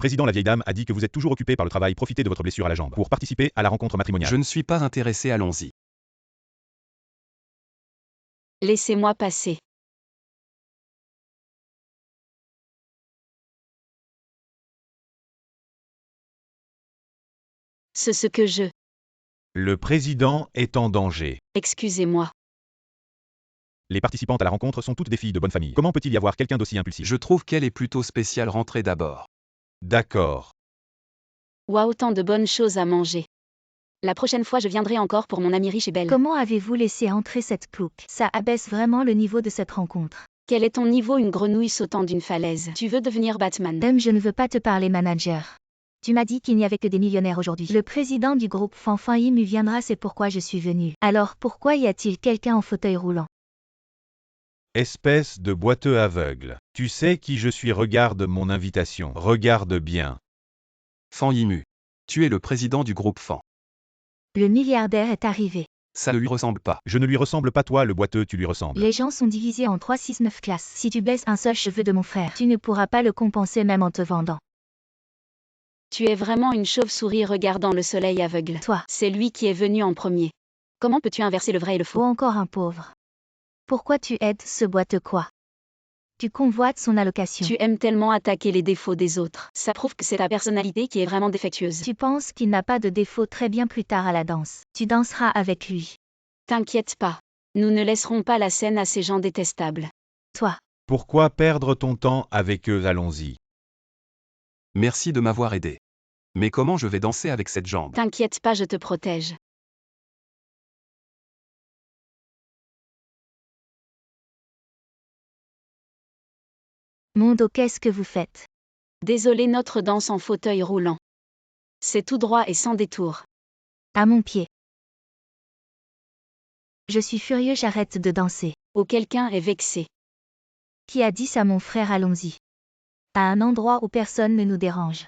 Président, la vieille dame a dit que vous êtes toujours occupé par le travail. Profitez de votre blessure à la jambe pour participer à la rencontre matrimoniale. Je ne suis pas intéressé, allons-y. Laissez-moi passer. Ce que je... Le président est en danger. Excusez-moi. Les participantes à la rencontre sont toutes des filles de bonne famille. Comment peut-il y avoir quelqu'un d'aussi impulsif? Je trouve qu'elle est plutôt spéciale. Rentrez d'abord. D'accord. Waouh, tant de bonnes choses à manger. La prochaine fois je viendrai encore pour mon amie riche et belle. Comment avez-vous laissé entrer cette plouc? Ça abaisse vraiment le niveau de cette rencontre. Quel est ton niveau? Une grenouille sautant d'une falaise. Tu veux devenir Batman? Je ne veux pas te parler, manager. Tu m'as dit qu'il n'y avait que des millionnaires aujourd'hui. Le président du groupe Fanfan Imu viendra, c'est pourquoi je suis venu. Alors pourquoi y a-t-il quelqu'un en fauteuil roulant? Espèce de boiteux aveugle. Tu sais qui je suis, regarde mon invitation. Regarde bien. Fan Yimu. Tu es le président du groupe Fan. Le milliardaire est arrivé. Ça ne lui ressemble pas. Je ne lui ressemble pas, toi le boiteux, tu lui ressembles. Les gens sont divisés en 3, 6, 9 classes. Si tu baisses un seul cheveu de mon frère, tu ne pourras pas le compenser même en te vendant. Tu es vraiment une chauve-souris regardant le soleil aveugle. Toi. C'est lui qui est venu en premier. Comment peux-tu inverser le vrai et le Ou faux? encore un pauvre. Pourquoi tu aides ce boiteux quoi? Tu convoites son allocation. Tu aimes tellement attaquer les défauts des autres. Ça prouve que c'est ta personnalité qui est vraiment défectueuse. Tu penses qu'il n'a pas de défaut. Très bien, plus tard à la danse. Tu danseras avec lui. T'inquiète pas. Nous ne laisserons pas la scène à ces gens détestables. Toi. Pourquoi perdre ton temps avec eux? Allons-y. Merci de m'avoir aidé. Mais comment je vais danser avec cette jambe? T'inquiète pas, je te protège. Mon dos, qu'est-ce que vous faites? Désolé, notre danse en fauteuil roulant. C'est tout droit et sans détour. À mon pied. Je suis furieux, j'arrête de danser. Oh, quelqu'un est vexé. Qui a dit ça, mon frère? Allons-y. À un endroit où personne ne nous dérange.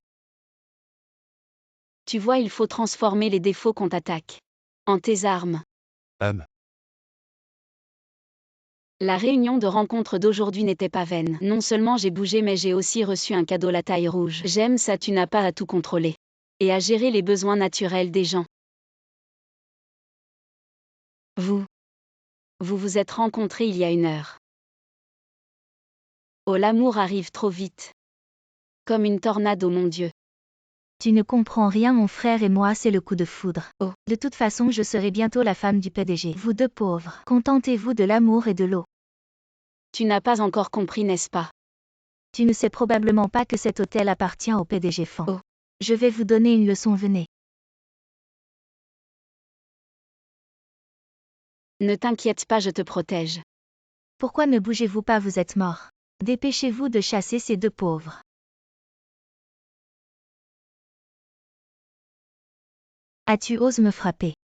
Tu vois, il faut transformer les défauts qu'on t'attaque en tes armes. La réunion de rencontre d'aujourd'hui n'était pas vaine. Non seulement j'ai bougé, mais j'ai aussi reçu un cadeau, la taille rouge. J'aime ça, tu n'as pas à tout contrôler. Et à gérer les besoins naturels des gens. Vous vous êtes rencontrés il y a 1 heure. Oh, l'amour arrive trop vite. Comme une tornade, oh mon Dieu. Tu ne comprends rien, mon frère et moi, c'est le coup de foudre. Oh. De toute façon, je serai bientôt la femme du PDG. Vous deux pauvres, contentez-vous de l'amour et de l'eau. Tu n'as pas encore compris, n'est-ce pas? Tu ne sais probablement pas que cet hôtel appartient au PDG Fan. Oh. Je vais vous donner une leçon, venez. Ne t'inquiète pas, je te protège. Pourquoi ne bougez-vous pas? Vous êtes mort. Dépêchez-vous de chasser ces deux pauvres. Ah, tu oses me frapper.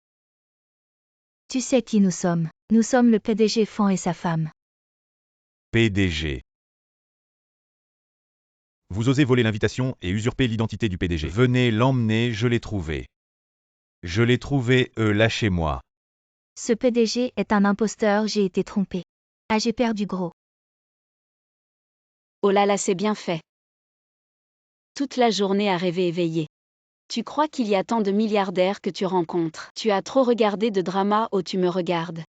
Tu sais qui nous sommes. Nous sommes le PDG Fan et sa femme. PDG. Vous osez voler l'invitation et usurper l'identité du PDG. Venez l'emmener, je l'ai trouvé. Je l'ai trouvé, lâchez-moi. Ce PDG est un imposteur, j'ai été trompé. Ah, j'ai perdu gros. Oh là là, c'est bien fait. Toute la journée à rêver éveillé. Tu crois qu'il y a tant de milliardaires que tu rencontres? Tu as trop regardé de drama, oh tu me regardes.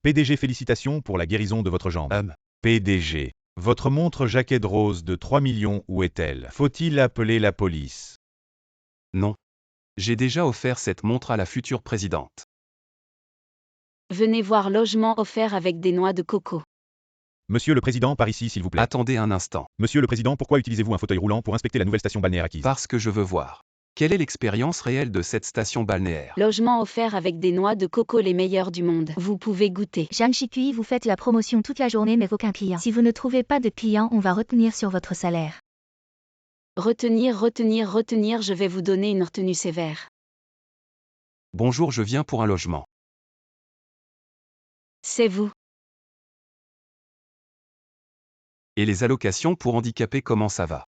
PDG, félicitations pour la guérison de votre jambe. PDG. Votre montre jaquette rose de 3 millions, où est-elle? Faut-il appeler la police? Non. J'ai déjà offert cette montre à la future présidente. Venez voir, logement offert avec des noix de coco. Monsieur le Président, par ici s'il vous plaît. Attendez un instant. Monsieur le Président, pourquoi utilisez-vous un fauteuil roulant pour inspecter la nouvelle station balnéaire acquise? Parce que je veux voir. Quelle est l'expérience réelle de cette station balnéaire? Logement offert avec des noix de coco, les meilleures du monde. Vous pouvez goûter. Jeanne Chicui, vous faites la promotion toute la journée mais aucun client. Si vous ne trouvez pas de clients, on va retenir sur votre salaire. Retenir, je vais vous donner une retenue sévère. Bonjour, je viens pour un logement. C'est vous. Et les allocations pour handicapés, comment ça va?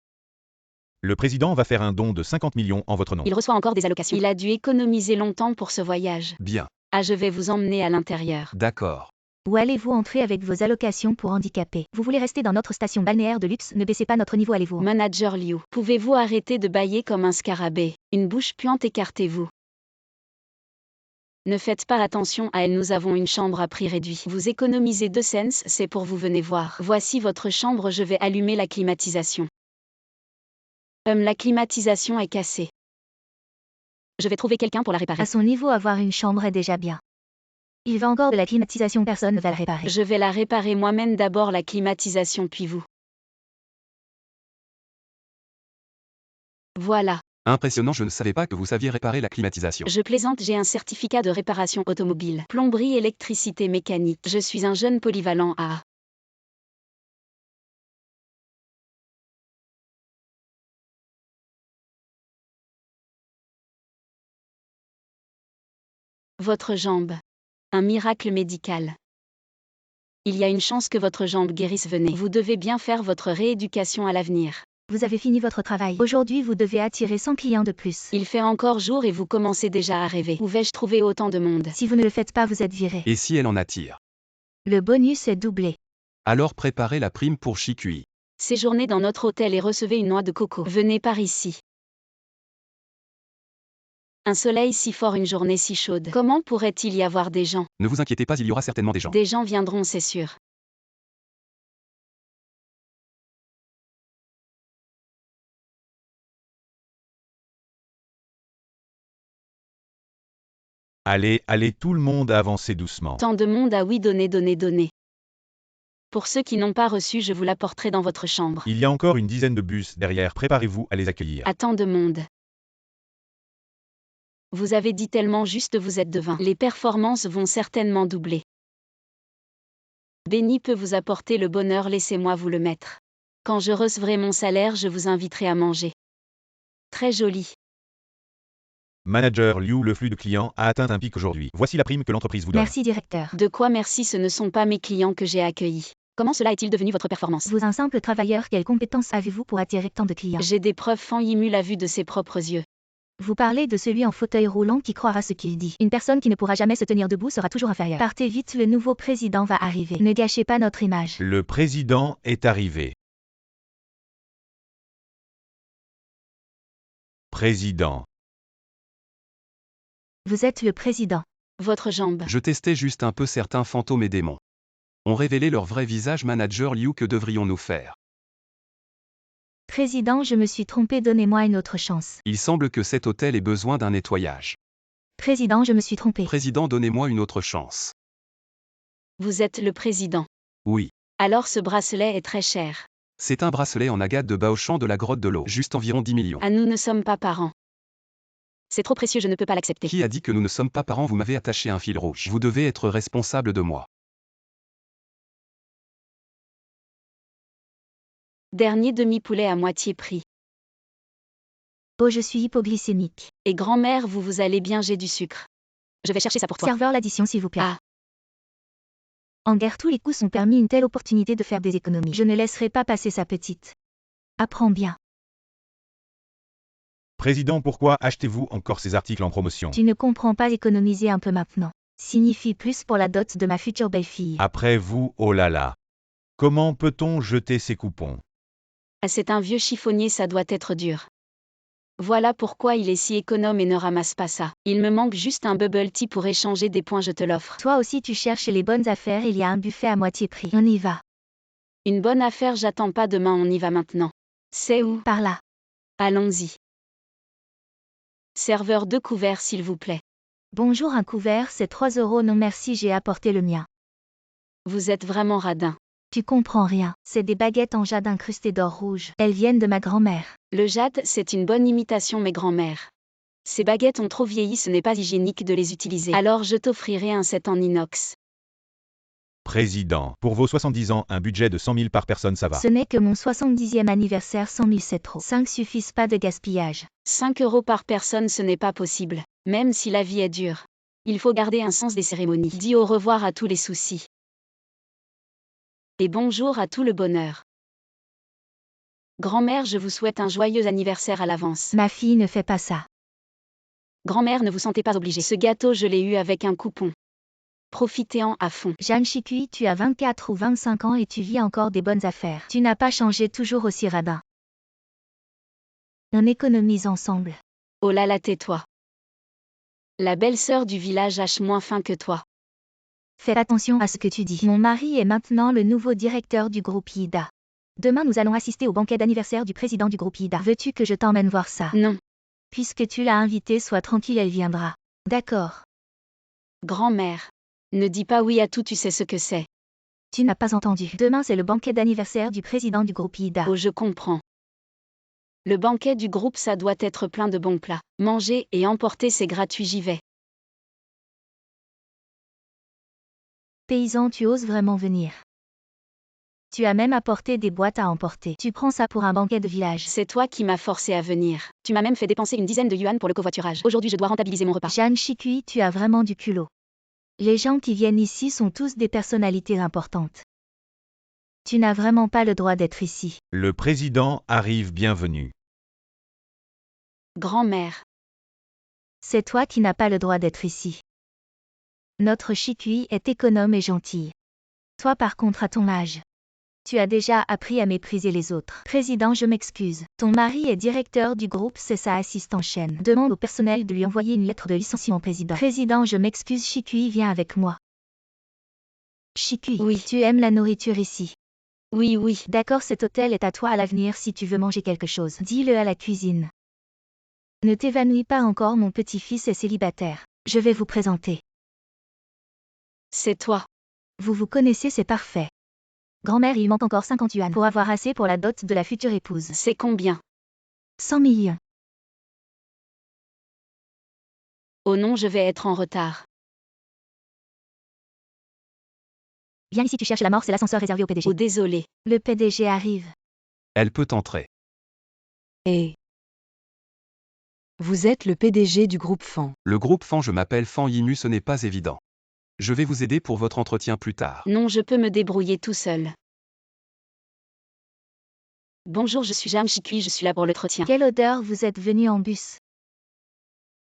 Le président va faire un don de 50 millions en votre nom. Il reçoit encore des allocations. Il a dû économiser longtemps pour ce voyage. Bien. Ah, je vais vous emmener à l'intérieur. D'accord. Où allez-vous entrer avec vos allocations pour handicapés? Vous voulez rester dans notre station balnéaire de luxe? Ne baissez pas notre niveau, allez-vous. Manager Liu, pouvez-vous arrêter de bâiller comme un scarabée? Une bouche puante, écartez-vous. Ne faites pas attention à elle, nous avons une chambre à prix réduit. Vous économisez 2 cents, c'est pour vous, venez voir. Voici votre chambre, je vais allumer la climatisation. La climatisation est cassée. Je vais trouver quelqu'un pour la réparer. À son niveau, avoir une chambre est déjà bien. Il va encore de la climatisation, personne ne va la réparer. Je vais la réparer moi-même, d'abord la climatisation puis vous. Voilà. Impressionnant, je ne savais pas que vous saviez réparer la climatisation. Je plaisante, j'ai un certificat de réparation automobile, plomberie, électricité, mécanique. Je suis un jeune polyvalent à... Votre jambe. Un miracle médical. Il y a une chance que votre jambe guérisse, venez. Vous devez bien faire votre rééducation à l'avenir. Vous avez fini votre travail. Aujourd'hui, vous devez attirer 100 clients de plus. Il fait encore jour et vous commencez déjà à rêver. Où vais-je trouver autant de monde? Si vous ne le faites pas, vous êtes viré. Et si elle en attire? Le bonus est doublé. Alors préparez la prime pour Shikui. Séjournez dans notre hôtel et recevez une noix de coco. Venez par ici. Un soleil si fort, une journée si chaude. Comment pourrait-il y avoir des gens? Ne vous inquiétez pas, il y aura certainement des gens. Des gens viendront, c'est sûr. Allez, allez, tout le monde avancez doucement. Tant de monde, ah oui, donnez, donnez, donnez. Pour ceux qui n'ont pas reçu, je vous l'apporterai dans votre chambre. Il y a encore une dizaine de bus derrière, préparez-vous à les accueillir. À tant de monde. Vous avez dit tellement juste, vous êtes devin. Les performances vont certainement doubler. Béni peut vous apporter le bonheur, laissez-moi vous le mettre. Quand je recevrai mon salaire, je vous inviterai à manger. Très joli. Manager Liu, le flux de clients a atteint un pic aujourd'hui. Voici la prime que l'entreprise vous donne. Merci, directeur. De quoi merci, ce ne sont pas mes clients que j'ai accueillis. Comment cela est-il devenu votre performance? Vous, un simple travailleur, quelles compétences avez-vous pour attirer tant de clients? J'ai des preuves, Fan Yimou l'a vu de ses propres yeux. Vous parlez de celui en fauteuil roulant qui croira ce qu'il dit. Une personne qui ne pourra jamais se tenir debout sera toujours inférieure. Partez vite, le nouveau président va arriver. Ne gâchez pas notre image. Le président est arrivé. Président. Vous êtes le président. Votre jambe. Je testais juste un peu certains fantômes et démons. Ont révélé leur vrai visage. Manager Liu, que devrions-nous faire? Président, je me suis trompé, donnez-moi une autre chance. Il semble que cet hôtel ait besoin d'un nettoyage. Président, je me suis trompé. Président, donnez-moi une autre chance. Vous êtes le président. Oui. Alors ce bracelet est très cher. C'est un bracelet en agate de Baochan de la grotte de l'eau. Juste environ 10 millions. Ah, nous ne sommes pas parents. C'est trop précieux, je ne peux pas l'accepter. Qui a dit que nous ne sommes pas parents? Vous m'avez attaché un fil rouge. Vous devez être responsable de moi. Dernier demi-poulet à moitié prix. Oh, je suis hypoglycémique. Et grand-mère, vous allez bien, j'ai du sucre. Je vais chercher ça pour toi. Serveur, l'addition s'il vous plaît. Ah. En guerre, tous les coups ont permis une telle opportunité de faire des économies. Je ne laisserai pas passer ça, petite. Apprends bien. Président, pourquoi achetez-vous encore ces articles en promotion? Tu ne comprends pas, économiser un peu maintenant. Signifie plus pour la dot de ma future belle-fille. Après vous, oh là là. Comment peut-on jeter ces coupons? Ah, c'est un vieux chiffonnier, ça doit être dur. Voilà pourquoi il est si économe et ne ramasse pas ça. Il me manque juste un bubble tea pour échanger des points, je te l'offre. Toi aussi tu cherches les bonnes affaires, il y a un buffet à moitié prix. On y va. Une bonne affaire, j'attends pas demain, on y va maintenant. C'est où? Par là. Allons-y. Serveur, 2 couverts s'il vous plaît. Bonjour, un couvert, c'est 3 €, non merci, j'ai apporté le mien. Vous êtes vraiment radin. Tu comprends rien, c'est des baguettes en jade incrustées d'or rouge. Elles viennent de ma grand-mère. Le jade, c'est une bonne imitation, mes grands-mères. Ces baguettes ont trop vieilli, ce n'est pas hygiénique de les utiliser. Alors je t'offrirai un set en inox. Président, pour vos 70 ans, un budget de 100 000 par personne, ça va. Ce n'est que mon 70e anniversaire, 100 000 c'est trop. 5 suffisent pas de gaspillage. 5 € par personne, ce n'est pas possible. Même si la vie est dure. Il faut garder un sens des cérémonies. Dis au revoir à tous les soucis. Et bonjour à tout le bonheur. Grand-mère, je vous souhaite un joyeux anniversaire à l'avance. Ma fille ne fait pas ça. Grand-mère, ne vous sentez pas obligée. Ce gâteau, je l'ai eu avec un coupon. Profitez-en à fond. Jeanne Chikui, tu as 24 ou 25 ans et tu vis encore des bonnes affaires. Tu n'as pas changé, toujours aussi radin. On économise ensemble. Oh là là, tais-toi. La belle-sœur du village hache moins fin que toi. Fais attention à ce que tu dis. Mon mari est maintenant le nouveau directeur du groupe Ida. Demain nous allons assister au banquet d'anniversaire du président du groupe Ida. Veux-tu que je t'emmène voir ça? Non. Puisque tu l'as invitée, sois tranquille, elle viendra. D'accord. Grand-mère. Ne dis pas oui à tout, tu sais ce que c'est. Tu n'as pas entendu. Demain c'est le banquet d'anniversaire du président du groupe Ida. Oh, je comprends. Le banquet du groupe, ça doit être plein de bons plats. Manger et emporter, c'est gratuit, j'y vais. Paysan, tu oses vraiment venir. Tu as même apporté des boîtes à emporter. Tu prends ça pour un banquet de village. C'est toi qui m'as forcé à venir. Tu m'as même fait dépenser une dizaine de yuan pour le covoiturage. Aujourd'hui, je dois rentabiliser mon repas. Jeanne Chikui, tu as vraiment du culot. Les gens qui viennent ici sont tous des personnalités importantes. Tu n'as vraiment pas le droit d'être ici. Le président arrive, bienvenue. Grand-mère. C'est toi qui n'as pas le droit d'être ici. Notre Chikui est économe et gentille. Toi par contre à ton âge. Tu as déjà appris à mépriser les autres. Président, je m'excuse. Ton mari est directeur du groupe, c'est sa assistant chaîne. Demande au personnel de lui envoyer une lettre de licenciement, président. Président, je m'excuse, Chikui, viens avec moi. Chikui, Oui. tu aimes la nourriture ici? Oui, oui. D'accord, cet hôtel est à toi à l'avenir si tu veux manger quelque chose. Dis-le à la cuisine. Ne t'évanouis pas encore, mon petit-fils est célibataire. Je vais vous présenter. C'est toi. Vous vous connaissez, c'est parfait. Grand-mère, il manque encore 50 yuan pour avoir assez pour la dot de la future épouse. C'est combien? 100 millions. Oh non, je vais être en retard. Viens ici, tu cherches la mort, c'est l'ascenseur réservé au PDG. Oh, désolé. Le PDG arrive. Elle peut entrer. Et vous êtes le PDG du groupe Fan. Le groupe Fan, je m'appelle Fan Yinu, ce n'est pas évident. Je vais vous aider pour votre entretien plus tard. Non, je peux me débrouiller tout seul. Bonjour, je suis Jeanne Chikui, je suis là pour l'entretien. Quelle odeur, vous êtes venu en bus.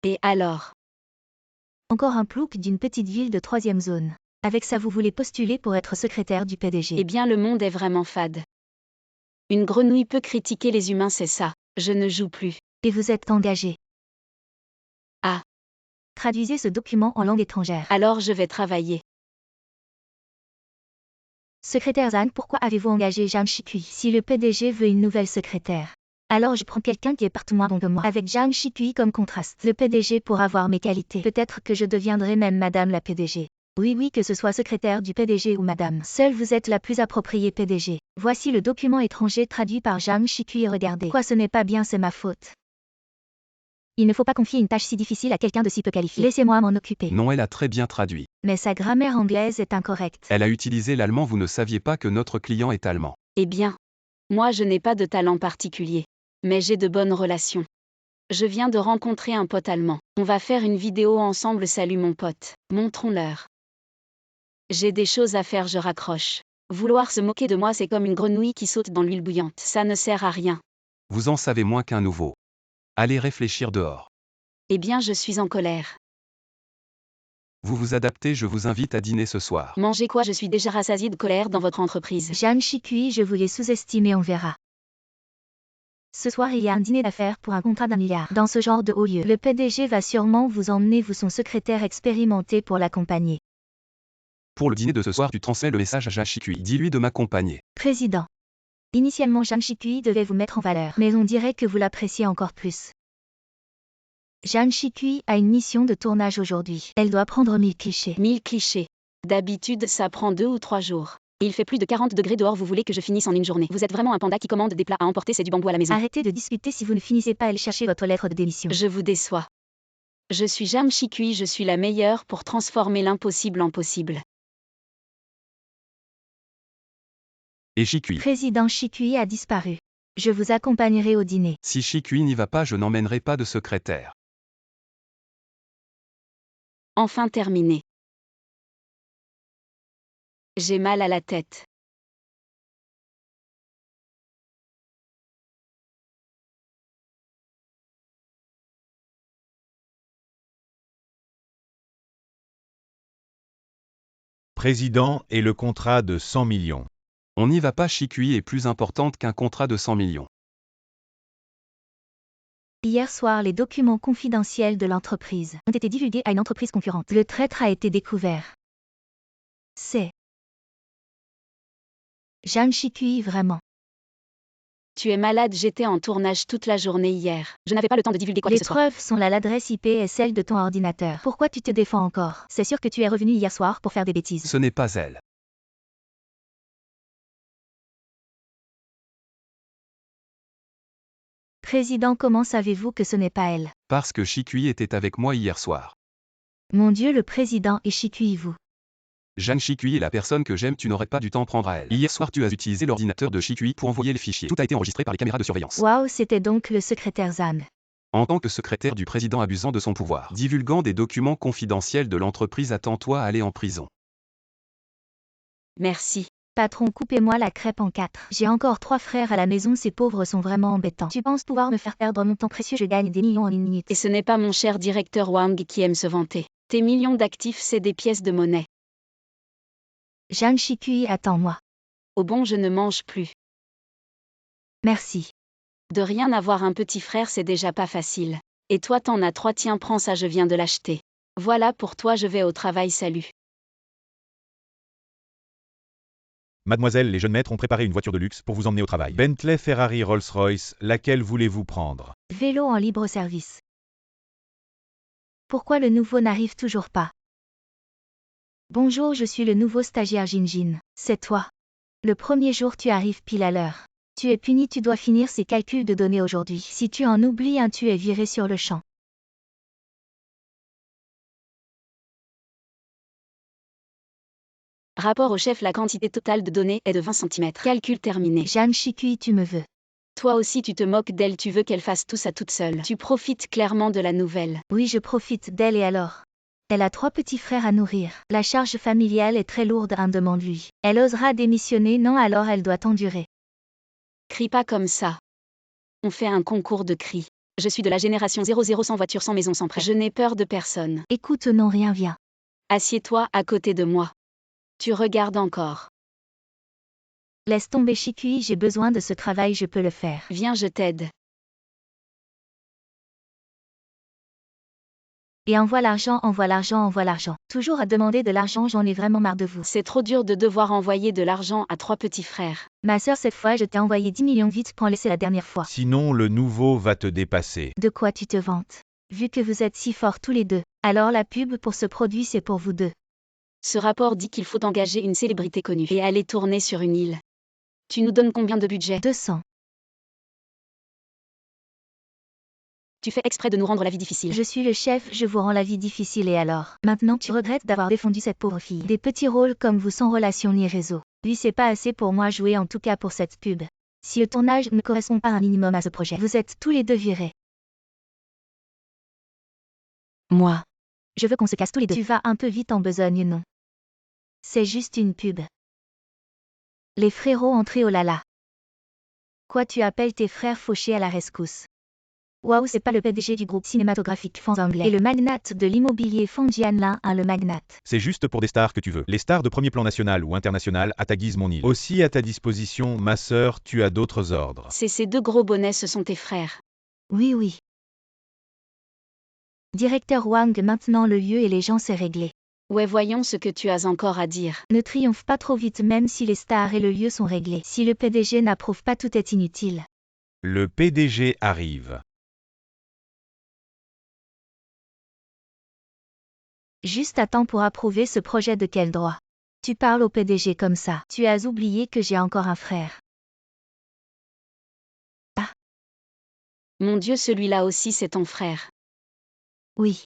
Et alors? Encore un plouc d'une petite ville de 3e zone. Avec ça, vous voulez postuler pour être secrétaire du PDG. Eh bien, le monde est vraiment fade. Une grenouille peut critiquer les humains, c'est ça. Je ne joue plus. Et vous êtes engagé. Ah. Traduisez ce document en langue étrangère. Alors je vais travailler. Secrétaire Zan, pourquoi avez-vous engagé Jeanne Chikui? Si le PDG veut une nouvelle secrétaire, alors je prends quelqu'un qui est partout moins bon que moi. Avec Jeanne Chikui comme contraste, le PDG pourra voir mes qualités. Peut-être que je deviendrai même Madame la PDG. Oui, que ce soit secrétaire du PDG ou Madame. Seule vous êtes la plus appropriée PDG. Voici le document étranger traduit par Jeanne Chikui. Regardez. Quoi, ce n'est pas bien, c'est ma faute. Il ne faut pas confier une tâche si difficile à quelqu'un de si peu qualifié. Laissez-moi m'en occuper. Non, elle a très bien traduit. Mais sa grammaire anglaise est incorrecte. Elle a utilisé l'allemand, vous ne saviez pas que notre client est allemand. Eh bien, moi je n'ai pas de talent particulier. Mais j'ai de bonnes relations. Je viens de rencontrer un pote allemand. On va faire une vidéo ensemble, salut mon pote. Montrons-leur. J'ai des choses à faire, je raccroche. Vouloir se moquer de moi, c'est comme une grenouille qui saute dans l'huile bouillante. Ça ne sert à rien. Vous en savez moins qu'un nouveau. Allez réfléchir dehors. Eh bien, je suis en colère. Vous vous adaptez, je vous invite à dîner ce soir. Mangez quoi? Je suis déjà rassasiée de colère dans votre entreprise. Jeanne Chikui, je voulais sous-estimer, on verra. Ce soir, il y a un dîner d'affaires pour un contrat d'1 milliard. Dans ce genre de haut lieu, le PDG va sûrement vous emmener, vous son secrétaire expérimenté pour l'accompagner. Pour le dîner de ce soir, tu transmets le message à Jeanne Chikui. Dis-lui de m'accompagner. Président. Initialement, Jeanne Chikui devait vous mettre en valeur, mais on dirait que vous l'appréciez encore plus. Jeanne Chikui a une mission de tournage aujourd'hui. Elle doit prendre 1000 clichés. 1000 clichés. D'habitude, ça prend 2 ou 3 jours. Et il fait plus de 40 degrés dehors, vous voulez que je finisse en une journée. Vous êtes vraiment un panda qui commande des plats à emporter, c'est du bambou à la maison. Arrêtez de discuter, si vous ne finissez pas, allez chercher votre lettre de démission. Je vous déçois. Je suis Jeanne Chikui, je suis la meilleure pour transformer l'impossible en possible. Et Chikui. Président Chikui a disparu. Je vous accompagnerai au dîner. Si Chikui n'y va pas, je n'emmènerai pas de secrétaire. Enfin terminé. J'ai mal à la tête. Président et le contrat de 100 millions. On n'y va pas, Shikui est plus importante qu'un contrat de 100 millions. Hier soir, les documents confidentiels de l'entreprise ont été divulgués à une entreprise concurrente. Le traître a été découvert. C'est Zhang Shikui vraiment. Tu es malade, j'étais en tournage toute la journée hier. Je n'avais pas le temps de divulguer quoi que Les ce soit. preuves sont là, l'adresse IP est celle de ton ordinateur. Pourquoi tu te défends encore? C'est sûr que tu es revenu hier soir pour faire des bêtises. Ce n'est pas elle. Président, comment savez-vous que ce n'est pas elle? Parce que Shikui était avec moi hier soir. Mon Dieu, le président et Shikui vous. Zhang Shikui est la personne que j'aime, tu n'aurais pas dû t'en prendre à elle. Hier soir, tu as utilisé l'ordinateur de Shikui pour envoyer les fichiers. Tout a été enregistré par les caméras de surveillance. Waouh, c'était donc le secrétaire Zhang. En tant que secrétaire du président abusant de son pouvoir, divulguant des documents confidentiels de l'entreprise, attends-toi à aller en prison. Merci. Patron, coupez-moi la crêpe en 4. J'ai encore 3 frères à la maison, ces pauvres sont vraiment embêtants. Tu penses pouvoir me faire perdre mon temps précieux? Je gagne des millions en une minute. Et ce n'est pas mon cher directeur Wang qui aime se vanter. Tes millions d'actifs, c'est des pièces de monnaie. Zhang Shikui, attends-moi. Au bon, je ne mange plus. Merci. De rien avoir un petit frère, c'est déjà pas facile. Et toi t'en as 3, tiens, prends ça, je viens de l'acheter. Voilà pour toi, je vais au travail, salut. Mademoiselle, les jeunes maîtres ont préparé une voiture de luxe pour vous emmener au travail. Bentley, Ferrari, Rolls-Royce, laquelle voulez-vous prendre? Vélo en libre service. Pourquoi le nouveau n'arrive toujours pas? Bonjour, je suis le nouveau stagiaire Jinjin. C'est toi. Le premier jour, tu arrives pile à l'heure. Tu es puni, tu dois finir ces calculs de données aujourd'hui. Si tu en oublies un, tu es viré sur le champ. Rapport au chef, la quantité totale de données est de 20 cm. Calcul terminé. Zhang Shikui, tu me veux. Toi aussi tu te moques d'elle, tu veux qu'elle fasse tout ça toute seule. Tu profites clairement de la nouvelle. Oui, je profite d'elle et alors? Elle a 3 petits frères à nourrir. La charge familiale est très lourde, demande-lui. Elle osera démissionner, non, alors elle doit endurer. Crie pas comme ça. On fait un concours de cris. Je suis de la génération 00, sans voiture, sans maison, sans prêt. Je n'ai peur de personne. Écoute, non, rien vient. Assieds-toi à côté de moi. Tu regardes encore. Laisse tomber Shikui, j'ai besoin de ce travail, je peux le faire. Viens, je t'aide. Et envoie l'argent, envoie l'argent, envoie l'argent. Toujours à demander de l'argent, j'en ai vraiment marre de vous. C'est trop dur de devoir envoyer de l'argent à 3 petits frères. Ma sœur, cette fois, je t'ai envoyé 10 millions, vite, prends laisser la dernière fois. Sinon, le nouveau va te dépasser. De quoi tu te vantes? Vu que vous êtes si forts tous les deux, alors la pub pour ce produit, c'est pour vous deux. Ce rapport dit qu'il faut engager une célébrité connue et aller tourner sur une île. Tu nous donnes combien de budget? 200. Tu fais exprès de nous rendre la vie difficile. Je suis le chef, je vous rends la vie difficile et alors? Maintenant tu regrettes d'avoir défendu cette pauvre fille. Des petits rôles comme vous sans relation ni réseau. Lui, c'est pas assez pour moi jouer, en tout cas pour cette pub. Si le tournage ne correspond pas un minimum à ce projet, vous êtes tous les deux virés. Moi. Je veux qu'on se casse tous les deux. Tu vas un peu vite en besogne, non? C'est juste une pub. Les frérots entrés, oh là là. Quoi, tu appelles tes frères fauchés à la rescousse? Waouh, c'est pas le PDG du groupe cinématographique Fans anglais. Et le magnate de l'immobilier Fang Jianlin, le magnate. C'est juste pour des stars que tu veux. Les stars de premier plan national ou international à ta guise, mon île. Aussi à ta disposition, ma sœur, tu as d'autres ordres. C'est ces 2 gros bonnets, ce sont tes frères. Oui, oui. Directeur Wang, maintenant le lieu et les gens, c'est réglé. Ouais, voyons ce que tu as encore à dire. Ne triomphe pas trop vite, même si les stars et le lieu sont réglés. Si le PDG n'approuve pas, tout est inutile. Le PDG arrive. Juste à temps pour approuver ce projet, de quel droit? Tu parles au PDG comme ça. Tu as oublié que j'ai encore un frère. Ah. Mon Dieu, celui-là aussi c'est ton frère. Oui.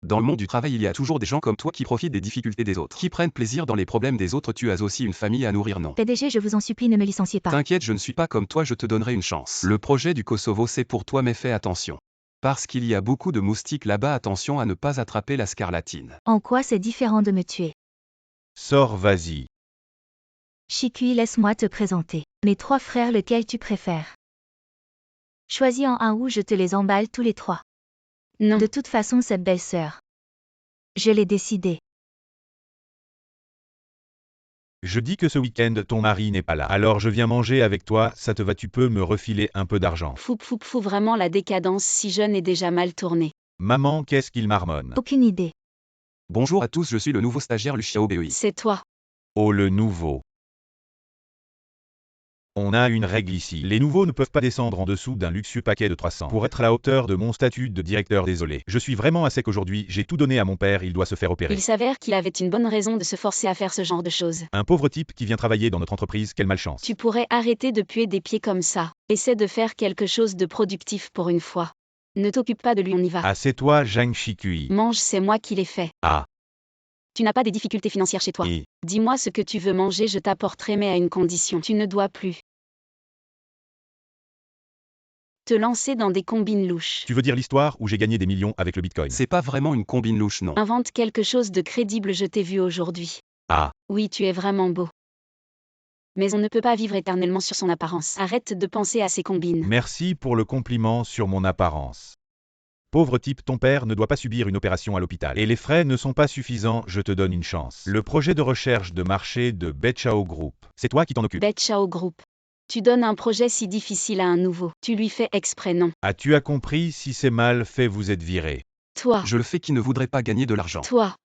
Dans le monde du travail, il y a toujours des gens comme toi qui profitent des difficultés des autres, qui prennent plaisir dans les problèmes des autres. Tu as aussi une famille à nourrir, non? PDG, je vous en supplie, ne me licenciez pas. T'inquiète, je ne suis pas comme toi, je te donnerai une chance. Le projet du Kosovo, c'est pour toi, mais fais attention. Parce qu'il y a beaucoup de moustiques là-bas, attention à ne pas attraper la scarlatine. En quoi c'est différent de me tuer? Sors, vas-y. Shikui, laisse-moi te présenter. Mes 3 frères, lequel tu préfères? Choisis en un ou je te les emballe tous les 3. Non. De toute façon, cette belle-sœur. Je l'ai décidé. Je dis que ce week-end ton mari n'est pas là. Alors je viens manger avec toi, ça te va, tu peux me refiler un peu d'argent. Fou, vraiment la décadence si jeune est déjà mal tournée. Maman, qu'est-ce qu'il marmonne? Aucune idée. Bonjour à tous, je suis le nouveau stagiaire Lu Xiaobei. C'est toi. Oh le nouveau. On a une règle ici. Les nouveaux ne peuvent pas descendre en dessous d'un luxueux paquet de 300. Pour être à la hauteur de mon statut de directeur, désolé. Je suis vraiment à sec aujourd'hui, j'ai tout donné à mon père, il doit se faire opérer. Il s'avère qu'il avait une bonne raison de se forcer à faire ce genre de choses. Un pauvre type qui vient travailler dans notre entreprise, quelle malchance. Tu pourrais arrêter de puer des pieds comme ça. Essaie de faire quelque chose de productif pour une fois. Ne t'occupe pas de lui, on y va. Ah, c'est toi, Zhang Shikui. Mange, c'est moi qui l'ai fait. Ah. Tu n'as pas des difficultés financières chez toi. Et Dis-moi ce que tu veux manger, je t'apporterai, mais à une condition. Tu ne dois plus te lancer dans des combines louches. tu veux dire l'histoire où j'ai gagné des millions avec le Bitcoin? C'est pas vraiment une combine louche, non. Invente quelque chose de crédible, je t'ai vu aujourd'hui. Ah. Oui, tu es vraiment beau. Mais on ne peut pas vivre éternellement sur son apparence. Arrête de penser à ces combines. Merci pour le compliment sur mon apparence. Pauvre type, ton père ne doit pas subir une opération à l'hôpital. Et les frais ne sont pas suffisants, je te donne une chance. Le projet de recherche de marché de Betchao Group. C'est toi qui t'en occupes. Betchao Group. Tu donnes un projet si difficile à un nouveau. Tu lui fais exprès, non? As-tu compris, si c'est mal fait, vous êtes viré. Toi. Je le fais qui ne voudrait pas gagner de l'argent. Toi.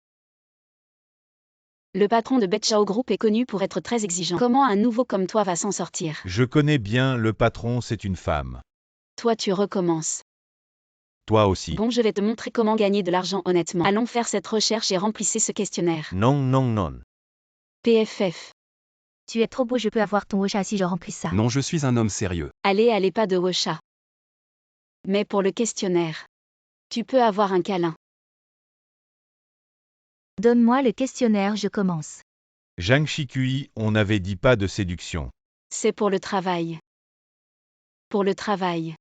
Le patron de Betchao Group est connu pour être très exigeant. Comment un nouveau comme toi va s'en sortir? Je connais bien le patron, c'est une femme. Toi, tu recommences. Toi aussi. Bon, je vais te montrer comment gagner de l'argent honnêtement. Allons faire cette recherche et remplissez ce questionnaire. Non, non, non. PFF. Tu es trop beau, je peux avoir ton Ocha si je remplis ça. Non, je suis un homme sérieux. Allez, pas de Wosha. Mais pour le questionnaire, tu peux avoir un câlin. Donne-moi le questionnaire, je commence. Zhang Shikui, on n'avait dit pas de séduction. C'est pour le travail. Pour le travail.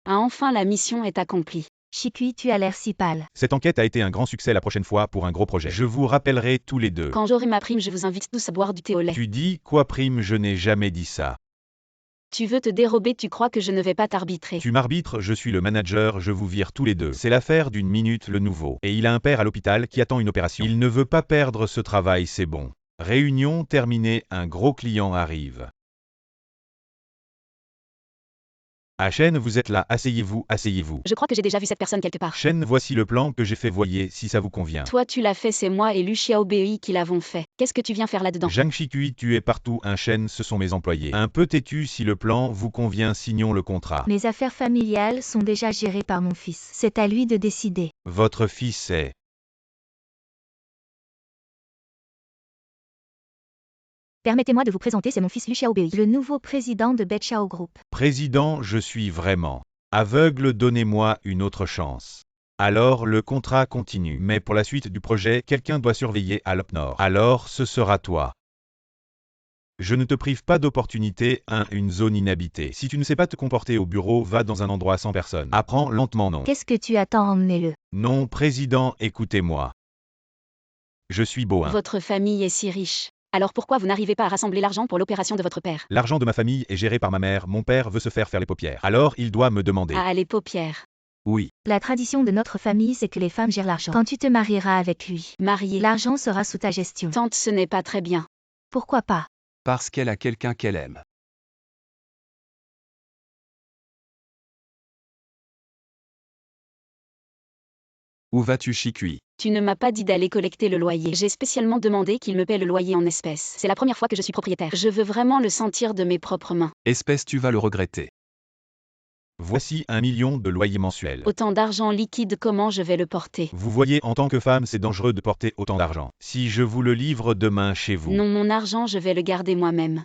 Ah, enfin, la mission est accomplie. Shikui, tu as l'air si pâle. Cette enquête a été un grand succès la prochaine fois pour un gros projet. Je vous rappellerai tous les deux. Quand j'aurai ma prime, je vous invite tous à boire du thé au lait. Tu dis quoi prime? Je n'ai jamais dit ça. Tu veux te dérober, tu crois que je ne vais pas t'arbitrer. Tu m'arbitres, je suis le manager, je vous vire tous les deux. C'est l'affaire d'une minute, le nouveau. Et il a un père à l'hôpital qui attend une opération. Il ne veut pas perdre ce travail, c'est bon. Réunion terminée, un gros client arrive. Ah Chen, vous êtes là, asseyez-vous, asseyez-vous. Je crois que j'ai déjà vu cette personne quelque part. Chen, voici le plan que j'ai fait, voyez si ça vous convient. Toi tu l'as fait, c'est moi et Lu Xiaobei qui l'avons fait. Qu'est-ce que tu viens faire là-dedans? Zhang Shikui, tu es partout, un Chen, ce sont mes employés. Un peu têtu, si le plan vous convient, signons le contrat. Mes affaires familiales sont déjà gérées par mon fils. C'est à lui de décider. Votre fils est... Permettez-moi de vous présenter, c'est mon fils Lu Xiaobei, le nouveau président de Betchao Group. Président, je suis vraiment aveugle, donnez-moi une autre chance. Alors le contrat continue, mais pour la suite du projet, quelqu'un doit surveiller Alp Nord. Alors ce sera toi. Je ne te prive pas d'opportunité, une zone inhabitée. Si tu ne sais pas te comporter au bureau, va dans un endroit sans personne. Apprends lentement, non. Qu'est-ce que tu attends, emmenez-le. Non, président, écoutez-moi. Je suis beau, hein. Votre famille est si riche. Alors pourquoi vous n'arrivez pas à rassembler l'argent pour l'opération de votre père? L'argent de ma famille est géré par ma mère, mon père veut se faire les paupières. Alors il doit me demander. Ah, les paupières. Oui. La tradition de notre famille, c'est que les femmes gèrent l'argent. Quand tu te marieras avec lui, Marié. l'argent sera sous ta gestion. Tante, ce n'est pas très bien. Pourquoi pas? Parce qu'elle a quelqu'un qu'elle aime. Où vas-tu, Shikui? Tu ne m'as pas dit d'aller collecter le loyer. J'ai spécialement demandé qu'il me paie le loyer en espèces. C'est la première fois que je suis propriétaire. Je veux vraiment le sentir de mes propres mains. Espèce, tu vas le regretter. Voici 1 million de loyer mensuel. Autant d'argent liquide, comment je vais le porter? Vous voyez, en tant que femme, c'est dangereux de porter autant d'argent. Si je vous le livre demain chez vous. Non, mon argent, je vais le garder moi-même.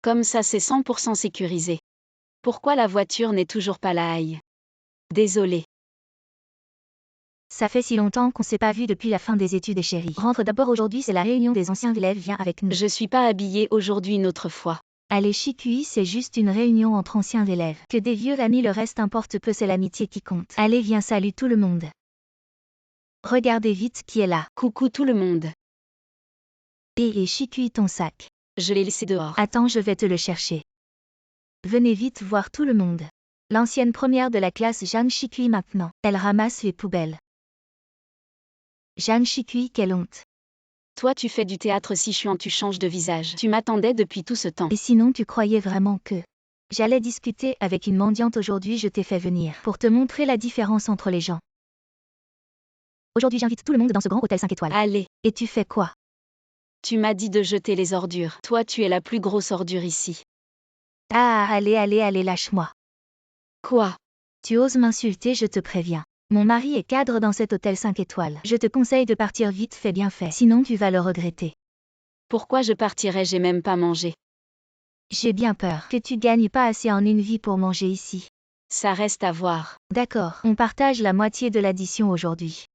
Comme ça, c'est 100% sécurisé. Pourquoi la voiture n'est toujours pas là? Aïe. Désolé. Ça fait si longtemps qu'on s'est pas vu depuis la fin des études, chérie. Rentre d'abord, aujourd'hui c'est la réunion des anciens élèves, viens avec nous. Je suis pas habillée aujourd'hui une autre fois. Allez, Shikui, c'est juste une réunion entre anciens élèves. Que des vieux amis, le reste importe peu, c'est l'amitié qui compte. Allez, viens, salut tout le monde. Regardez vite qui est là. Coucou tout le monde. Et Shikui, ton sac. Je l'ai laissé dehors. Attends, je vais te le chercher. Venez vite voir tout le monde. L'ancienne première de la classe Zhang Shikui maintenant. Elle ramasse les poubelles. Zhang Shikui, quelle honte. Toi tu fais du théâtre si chiant, tu changes de visage. Tu m'attendais depuis tout ce temps. Et sinon tu croyais vraiment que j'allais discuter avec une mendiante aujourd'hui, je t'ai fait venir pour te montrer la différence entre les gens. Aujourd'hui j'invite tout le monde dans ce grand hôtel 5 étoiles. Allez, Et tu fais quoi? tu m'as dit de jeter les ordures. Toi tu es la plus grosse ordure ici. Ah, allez, lâche-moi. Quoi? Tu oses m'insulter, je te préviens. Mon mari est cadre dans cet hôtel 5 étoiles. Je te conseille de partir vite, fais bien fait. Sinon tu vas le regretter. Pourquoi je partirais, j'ai même pas mangé. J'ai bien peur que tu gagnes pas assez en une vie pour manger ici. Ça reste à voir. D'accord, on partage la moitié de l'addition aujourd'hui.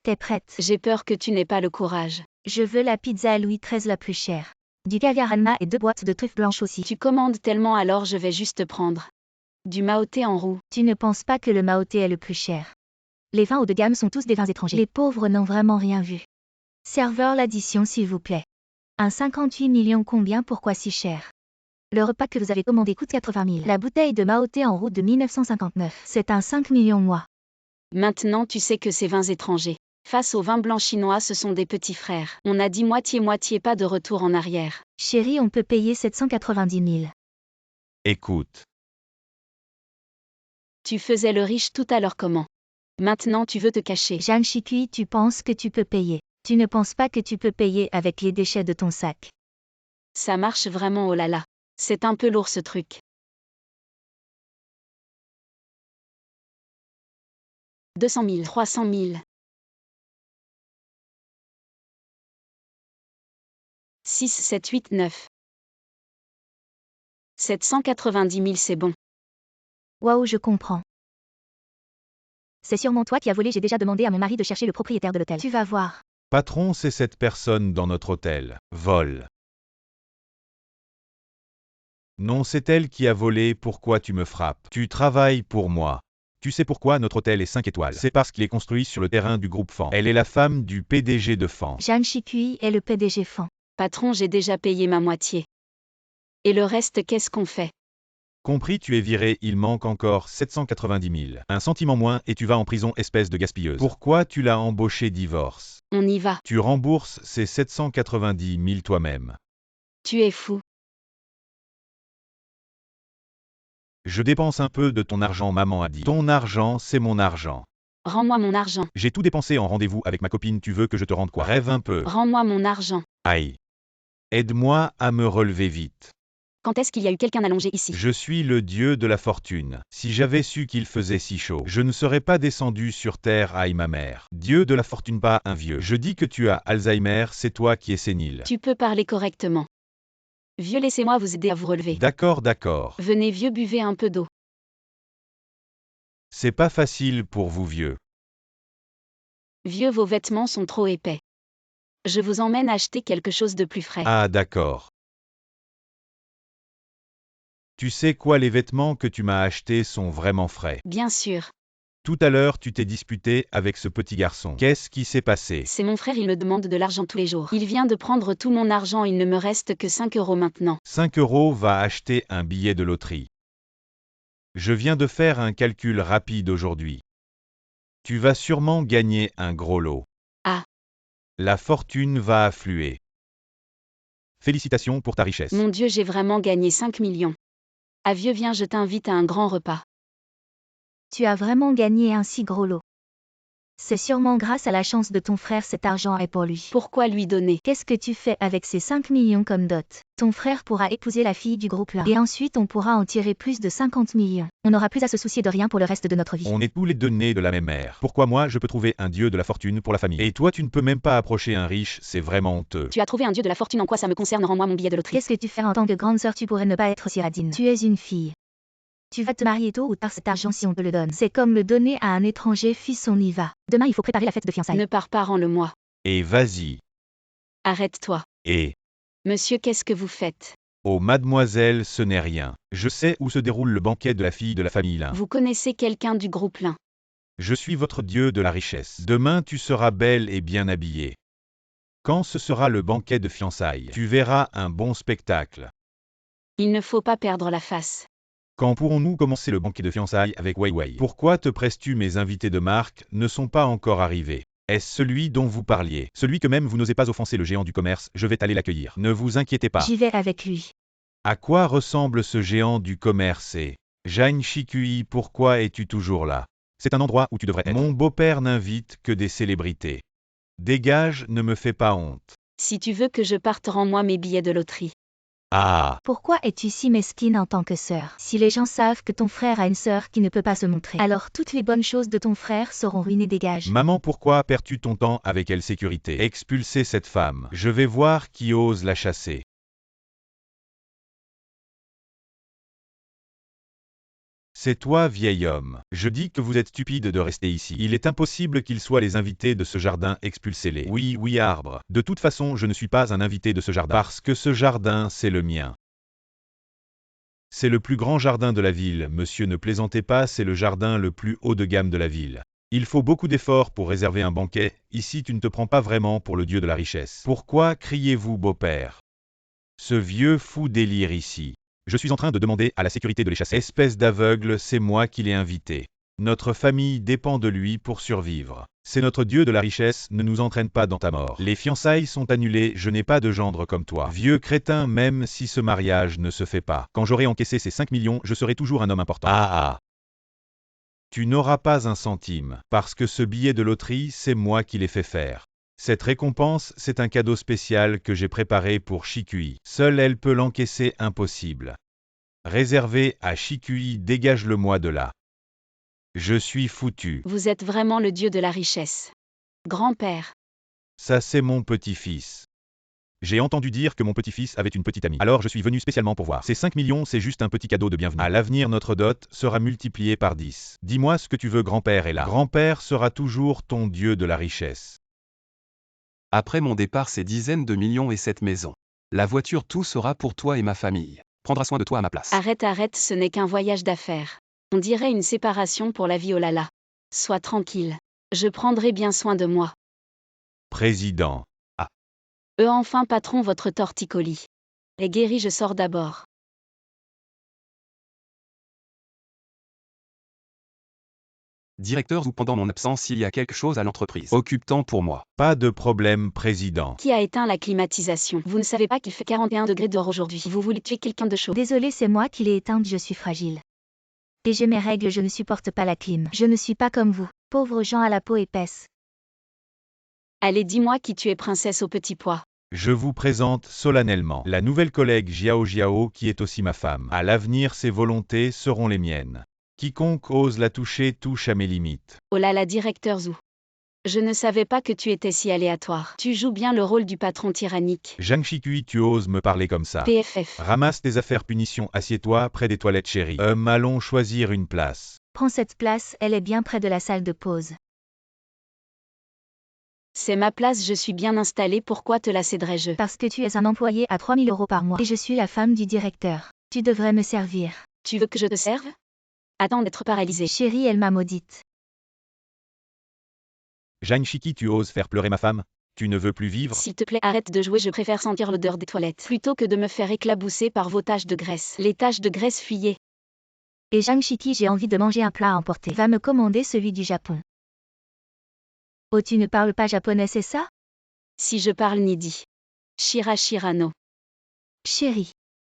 T'es prête? J'ai peur que tu n'aies pas le courage. Je veux la pizza Louis XIII la plus chère. Du caviar Anna et 2 boîtes de truffes blanches aussi. Tu commandes tellement, alors je vais juste prendre du Maoté en roux. Tu ne penses pas que le Maoté est le plus cher? Les vins haut de gamme sont tous des vins étrangers. Les pauvres n'ont vraiment rien vu. Serveur, l'addition s'il vous plaît. Un 58 millions, combien, pourquoi si cher? Le repas que vous avez commandé coûte 80 000. La bouteille de Maoté en roux de 1959. C'est un 5 millions moi. Maintenant tu sais que ces vins étrangers, face aux vins blancs chinois, ce sont des petits frères. On a dit moitié-moitié, pas de retour en arrière. Chérie, on peut payer 790 000. Écoute. Tu faisais le riche tout à l'heure, comment? Maintenant tu veux te cacher. Zhang Shikui, tu penses que tu peux payer. Tu ne penses pas que tu peux payer avec les déchets de ton sac. Ça marche vraiment, oh là là. C'est un peu lourd ce truc. 200 000, 300 000. 6, 7, 8, 9. 790 000, c'est bon. Waouh, je comprends. C'est sûrement toi qui as volé, j'ai déjà demandé à mon mari de chercher le propriétaire de l'hôtel. Tu vas voir. Patron, c'est cette personne dans notre hôtel. Vol. Non, c'est elle qui a volé, pourquoi tu me frappes? Tu travailles pour moi. Tu sais pourquoi notre hôtel est 5 étoiles? C'est parce qu'il est construit sur le terrain du groupe Fan. Elle est la femme du PDG de Fan. Zhang Shikui est le PDG Fan. Patron, j'ai déjà payé ma moitié. Et le reste, qu'est-ce qu'on fait? Compris, tu es viré, il manque encore 790 000. Un centime en moins et tu vas en prison, espèce de gaspilleuse. Pourquoi tu l'as embauché? Divorce. On y va. Tu rembourses ces 790 000 toi-même. Tu es fou. Je dépense un peu de ton argent, maman a dit. Ton argent, c'est mon argent. Rends-moi mon argent. J'ai tout dépensé en rendez-vous avec ma copine, tu veux que je te rende quoi? Rêve un peu. Rends-moi mon argent. Aïe. Aide-moi à me relever vite. Quand est-ce qu'il y a eu quelqu'un allongé ici? Je suis le dieu de la fortune. Si j'avais su qu'il faisait si chaud, je ne serais pas descendu sur terre, aïe ma mère. Dieu de la fortune, pas un vieux. Je dis que tu as Alzheimer, c'est toi qui es sénile. Tu peux parler correctement. Vieux, laissez-moi vous aider à vous relever. D'accord, d'accord. Venez vieux, buvez un peu d'eau. C'est pas facile pour vous vieux. Vieux, vos vêtements sont trop épais. Je vous emmène acheter quelque chose de plus frais. Ah d'accord. Tu sais quoi, les vêtements que tu m'as achetés sont vraiment frais. Bien sûr. Tout à l'heure, tu t'es disputé avec ce petit garçon. Qu'est-ce qui s'est passé? C'est mon frère, il me demande de l'argent tous les jours. Il vient de prendre tout mon argent, il ne me reste que 5 € maintenant. 5 € va acheter un billet de loterie. Je viens de faire un calcul rapide aujourd'hui. Tu vas sûrement gagner un gros lot. Ah. La fortune va affluer. Félicitations pour ta richesse. Mon Dieu, j'ai vraiment gagné 5 millions. Ah vieux, viens, je t'invite à un grand repas. Tu as vraiment gagné un si gros lot. C'est sûrement grâce à la chance de ton frère, cet argent est pour lui. Pourquoi lui donner? Qu'est-ce que tu fais avec ces 5 millions comme dot? Ton frère pourra épouser la fille du groupe là. Et ensuite on pourra en tirer plus de 50 millions. On n'aura plus à se soucier de rien pour le reste de notre vie. On est tous les deux nés de la même mère. Pourquoi moi je peux trouver un dieu de la fortune pour la famille? Et toi tu ne peux même pas approcher un riche, c'est vraiment honteux. Tu as trouvé un dieu de la fortune, en quoi ça me concerne? Rends-moi mon billet de loterie. Qu'est-ce que tu fais en tant que grande sœur? Tu pourrais ne pas être si radine. Tu es une fille. Tu vas te marier tôt ou tard, cet argent si on te le donne. C'est comme le donner à un étranger, fils, on y va. Demain il faut préparer la fête de fiançailles. Ne pars pas, rends-le-moi. Et vas-y. Arrête-toi. Et... Monsieur, qu'est-ce que vous faites? Oh mademoiselle, ce n'est rien. Je sais où se déroule le banquet de la fille de la famille Lin. Vous connaissez quelqu'un du groupe Lin? Je suis votre dieu de la richesse. Demain tu seras belle et bien habillée. Quand ce sera le banquet de fiançailles, tu verras un bon spectacle. Il ne faut pas perdre la face. Quand pourrons-nous commencer le banquet de fiançailles avec Wei Wei? Pourquoi te presses-tu? Mes invités de marque ne sont pas encore arrivés. Est-ce celui dont vous parliez? Celui que même vous n'osez pas offenser, le géant du commerce? Je vais aller l'accueillir. Ne vous inquiétez pas. J'y vais avec lui. À quoi ressemble ce géant du commerce et Zhang Shikui, pourquoi es-tu toujours là? C'est un endroit où tu devrais être. Mon beau-père n'invite que des célébrités. Dégage, ne me fais pas honte. Si tu veux que je parte, rends-moi mes billets de loterie. Ah, Pourquoi es-tu si mesquine en tant que sœur? Si les gens savent que ton frère a une sœur qui ne peut pas se montrer, alors toutes les bonnes choses de ton frère seront ruinées. Dégage. maman, pourquoi perds-tu ton temps avec quelle sécurité? Expulsez cette femme. Je vais voir qui ose la chasser. C'est toi, vieil homme. Je dis que vous êtes stupide de rester ici. Il est impossible qu'ils soient les invités de ce jardin, expulsez-les. Oui, oui, arbre. De toute façon, je ne suis pas un invité de ce jardin. Parce que ce jardin, c'est le mien. C'est le plus grand jardin de la ville, monsieur, ne plaisantez pas, c'est le jardin le plus haut de gamme de la ville. Il faut beaucoup d'efforts pour réserver un banquet, ici tu ne te prends pas vraiment pour le dieu de la richesse. Pourquoi criez-vous, beau-père? Ce vieux fou délire ici. Je suis en train de demander à la sécurité de les chasser. Espèce d'aveugle, c'est moi qui l'ai invité. Notre famille dépend de lui pour survivre. C'est notre dieu de la richesse, ne nous entraîne pas dans ta mort. Les fiançailles sont annulées, je n'ai pas de gendre comme toi. Vieux crétin, même si ce mariage ne se fait pas. Quand j'aurai encaissé ces 5 millions, je serai toujours un homme important. Ah. Tu n'auras pas un centime, parce que ce billet de loterie, c'est moi qui l'ai fait faire. Cette récompense, c'est un cadeau spécial que j'ai préparé pour Shikui. Seule elle peut l'encaisser, impossible. Réservé à Shikui, dégage-le-moi de là. Je suis foutu. Vous êtes vraiment le dieu de la richesse. Grand-père. Ça c'est mon petit-fils. J'ai entendu dire que mon petit-fils avait une petite amie. Alors je suis venu spécialement pour voir. Ces 5 millions, c'est juste un petit cadeau de bienvenue. À l'avenir, notre dot sera multipliée par 10. Dis-moi ce que tu veux, grand-père est là. Grand-père sera toujours ton dieu de la richesse. Après mon départ, ces dizaines de millions et cette maison. La voiture, tout sera pour toi et ma famille. Prendra soin de toi à ma place. Arrête, ce n'est qu'un voyage d'affaires. On dirait une séparation pour la vie, oh là là. Sois tranquille. Je prendrai bien soin de moi. Président. Enfin patron, votre torticolis. Est guéri, je sors d'abord. Directeur, ou pendant mon absence, il y a quelque chose à l'entreprise. Occupe-temps pour moi. Pas de problème, président. Qui a éteint la climatisation? Vous ne savez pas qu'il fait 41 degrés dehors aujourd'hui. Vous voulez tuer quelqu'un de chaud. Désolé, c'est moi qui l'ai éteinte, je suis fragile. Et j'ai mes règles, je ne supporte pas la clim. Je ne suis pas comme vous, pauvres gens à la peau épaisse. Allez, dis-moi qui tu es, princesse au petit pois. Je vous présente solennellement la nouvelle collègue Jiao Jiao qui est aussi ma femme. À l'avenir, ses volontés seront les miennes. Quiconque ose la toucher touche à mes limites. Oh là là, directeur Zhou. Je ne savais pas que tu étais si aléatoire. Tu joues bien le rôle du patron tyrannique. Zhang Shikui, tu oses me parler comme ça? PFF. Ramasse tes affaires, punition, assieds-toi près des toilettes, chérie. Allons choisir une place. Prends cette place, elle est bien près de la salle de pause. C'est ma place, je suis bien installée, pourquoi te la céderais-je? Parce que tu es un employé à 3 000 € par mois. Et je suis la femme du directeur. Tu devrais me servir. Tu veux que je te serve? Attends d'être paralysée. Chérie, elle m'a maudite. Zhang Shiki, tu oses faire pleurer ma femme? Tu ne veux plus vivre? S'il te plaît, arrête de jouer, je préfère sentir l'odeur des toilettes. Plutôt que de me faire éclabousser par vos taches de graisse. Les taches de graisse, fuyez. Et Zhang Shiki, j'ai envie de manger un plat à emporter. Va me commander celui du Japon. Oh, tu ne parles pas japonais, c'est ça? Si je parle Nidi. Shira Shirano. Chérie.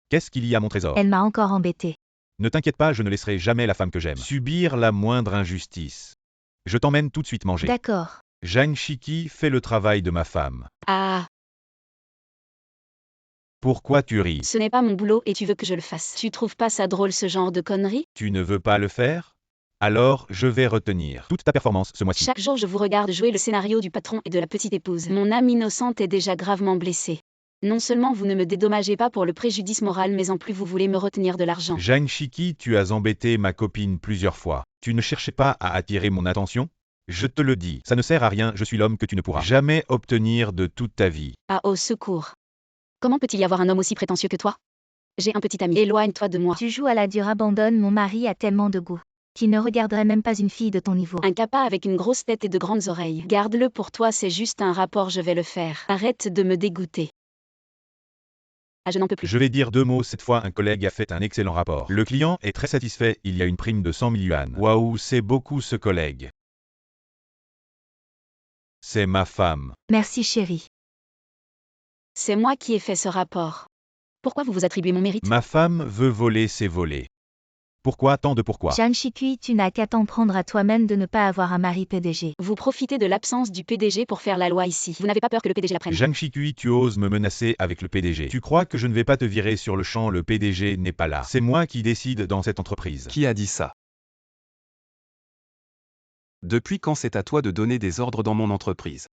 Qu'est-ce qu'il y a, mon trésor? Elle m'a encore embêtée. Ne t'inquiète pas, je ne laisserai jamais la femme que j'aime subir la moindre injustice. Je t'emmène tout de suite manger. D'accord. Zhang Shiki fait le travail de ma femme. Ah, Pourquoi tu ris? ce n'est pas mon boulot et tu veux que je le fasse. Tu trouves pas ça drôle ce genre de conneries? Tu ne veux pas le faire? Alors, je vais retenir toute ta performance ce mois-ci. Chaque jour je vous regarde jouer le scénario du patron et de la petite épouse. Mon âme innocente est déjà gravement blessée. Non seulement vous ne me dédommagez pas pour le préjudice moral, mais en plus vous voulez me retenir de l'argent. Zhang Shiki, tu as embêté ma copine plusieurs fois. Tu ne cherchais pas à attirer mon attention? Je te le dis, ça ne sert à rien, je suis l'homme que tu ne pourras jamais obtenir de toute ta vie. Ah, au secours. Comment peut-il y avoir un homme aussi prétentieux que toi? J'ai un petit ami, éloigne-toi de moi. Tu joues à la dure, abandonne, mon mari a tellement de goût. Qui ne regarderait même pas une fille de ton niveau. Un capa avec une grosse tête et de grandes oreilles. Garde-le pour toi, c'est juste un rapport, je vais le faire. Arrête de me dégoûter. Ah, je n'en peux plus. Je vais dire 2 mots cette fois. Un collègue a fait un excellent rapport. Le client est très satisfait. Il y a une prime de 100 000 yuan. Waouh, c'est beaucoup ce collègue. C'est ma femme. Merci chérie. C'est moi qui ai fait ce rapport. Pourquoi vous vous attribuez mon mérite? Ma femme veut voler ses volets. Pourquoi tant de pourquoi? Zhang Shikui, tu n'as qu'à t'en prendre à toi-même de ne pas avoir un mari PDG. Vous profitez de l'absence du PDG pour faire la loi ici. Vous n'avez pas peur que le PDG la prenne? Zhang Shikui, tu oses me menacer avec le PDG. Tu crois que je ne vais pas te virer sur le champ? Le PDG n'est pas là. C'est moi qui décide dans cette entreprise. Qui a dit ça? Depuis quand c'est à toi de donner des ordres dans mon entreprise?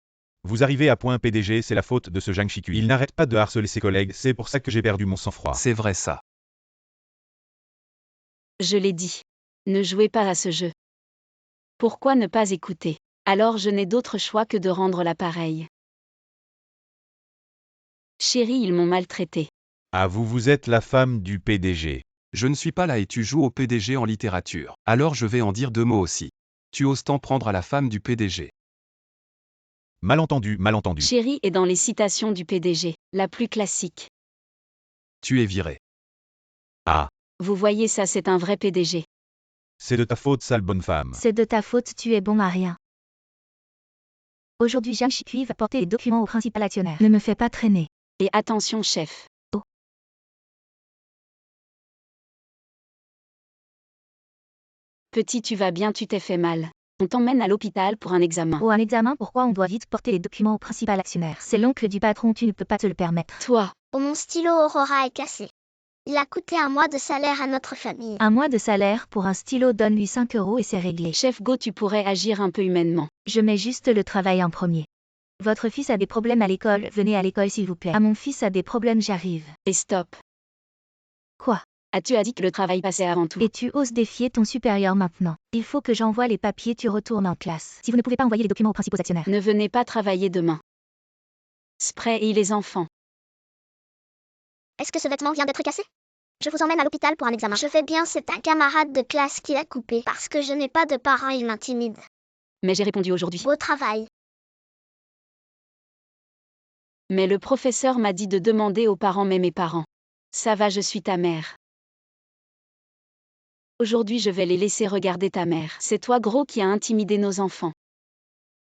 Vous arrivez à point PDG, c'est la faute de ce Zhang Shikui. Il n'arrête pas de harceler ses collègues, c'est pour ça que j'ai perdu mon sang-froid. C'est vrai ça. Je l'ai dit. Ne jouez pas à ce jeu. Pourquoi ne pas écouter? Alors je n'ai d'autre choix que de rendre l'appareil. Chérie, ils m'ont maltraité. Ah, vous êtes la femme du PDG. Je ne suis pas là et tu joues au PDG en littérature. Alors je vais en dire 2 mots aussi. Tu oses t'en prendre à la femme du PDG. Malentendu, malentendu. Chérie est dans les citations du PDG, la plus classique. Tu es viré. Ah, Vous voyez ça, c'est un vrai PDG. c'est de ta faute, sale bonne femme. C'est de ta faute, tu es bon à rien. Aujourd'hui, Zhang Shikui va porter les documents au principal actionnaire. Ne me fais pas traîner. Et attention, chef. Oh. Petit, tu vas bien, tu t'es fait mal. On t'emmène à l'hôpital pour un examen. Oh, un examen, pourquoi on doit vite porter les documents au principal actionnaire? C'est l'oncle du patron, tu ne peux pas te le permettre. Toi, Oh, mon stylo Aurora est cassé. Il a coûté 1 mois de salaire à notre famille. 1 mois de salaire pour un stylo, donne-lui 5 € et c'est réglé. chef Go, tu pourrais agir un peu humainement. Je mets juste le travail en premier. Votre fils a des problèmes à l'école, venez à l'école s'il vous plaît. Ah, mon fils a des problèmes, j'arrive. Et stop. Quoi? As-tu dit que le travail passait avant tout? Et tu oses défier ton supérieur maintenant? Il faut que j'envoie les papiers, tu retournes en classe. Si vous ne pouvez pas envoyer les documents aux principaux actionnaires. Ne venez pas travailler demain. Spray et les enfants. Est-ce que ce vêtement vient d'être cassé? Je vous emmène à l'hôpital pour un examen. Je vais bien, c'est un camarade de classe qui l'a coupé. Parce que je n'ai pas de parents, il m'intimide. Mais j'ai répondu aujourd'hui. Beau travail. Mais le professeur m'a dit de demander aux parents, mais mes parents. Ça va, je suis ta mère. Aujourd'hui, je vais les laisser regarder ta mère. C'est toi, gros, qui a intimidé nos enfants.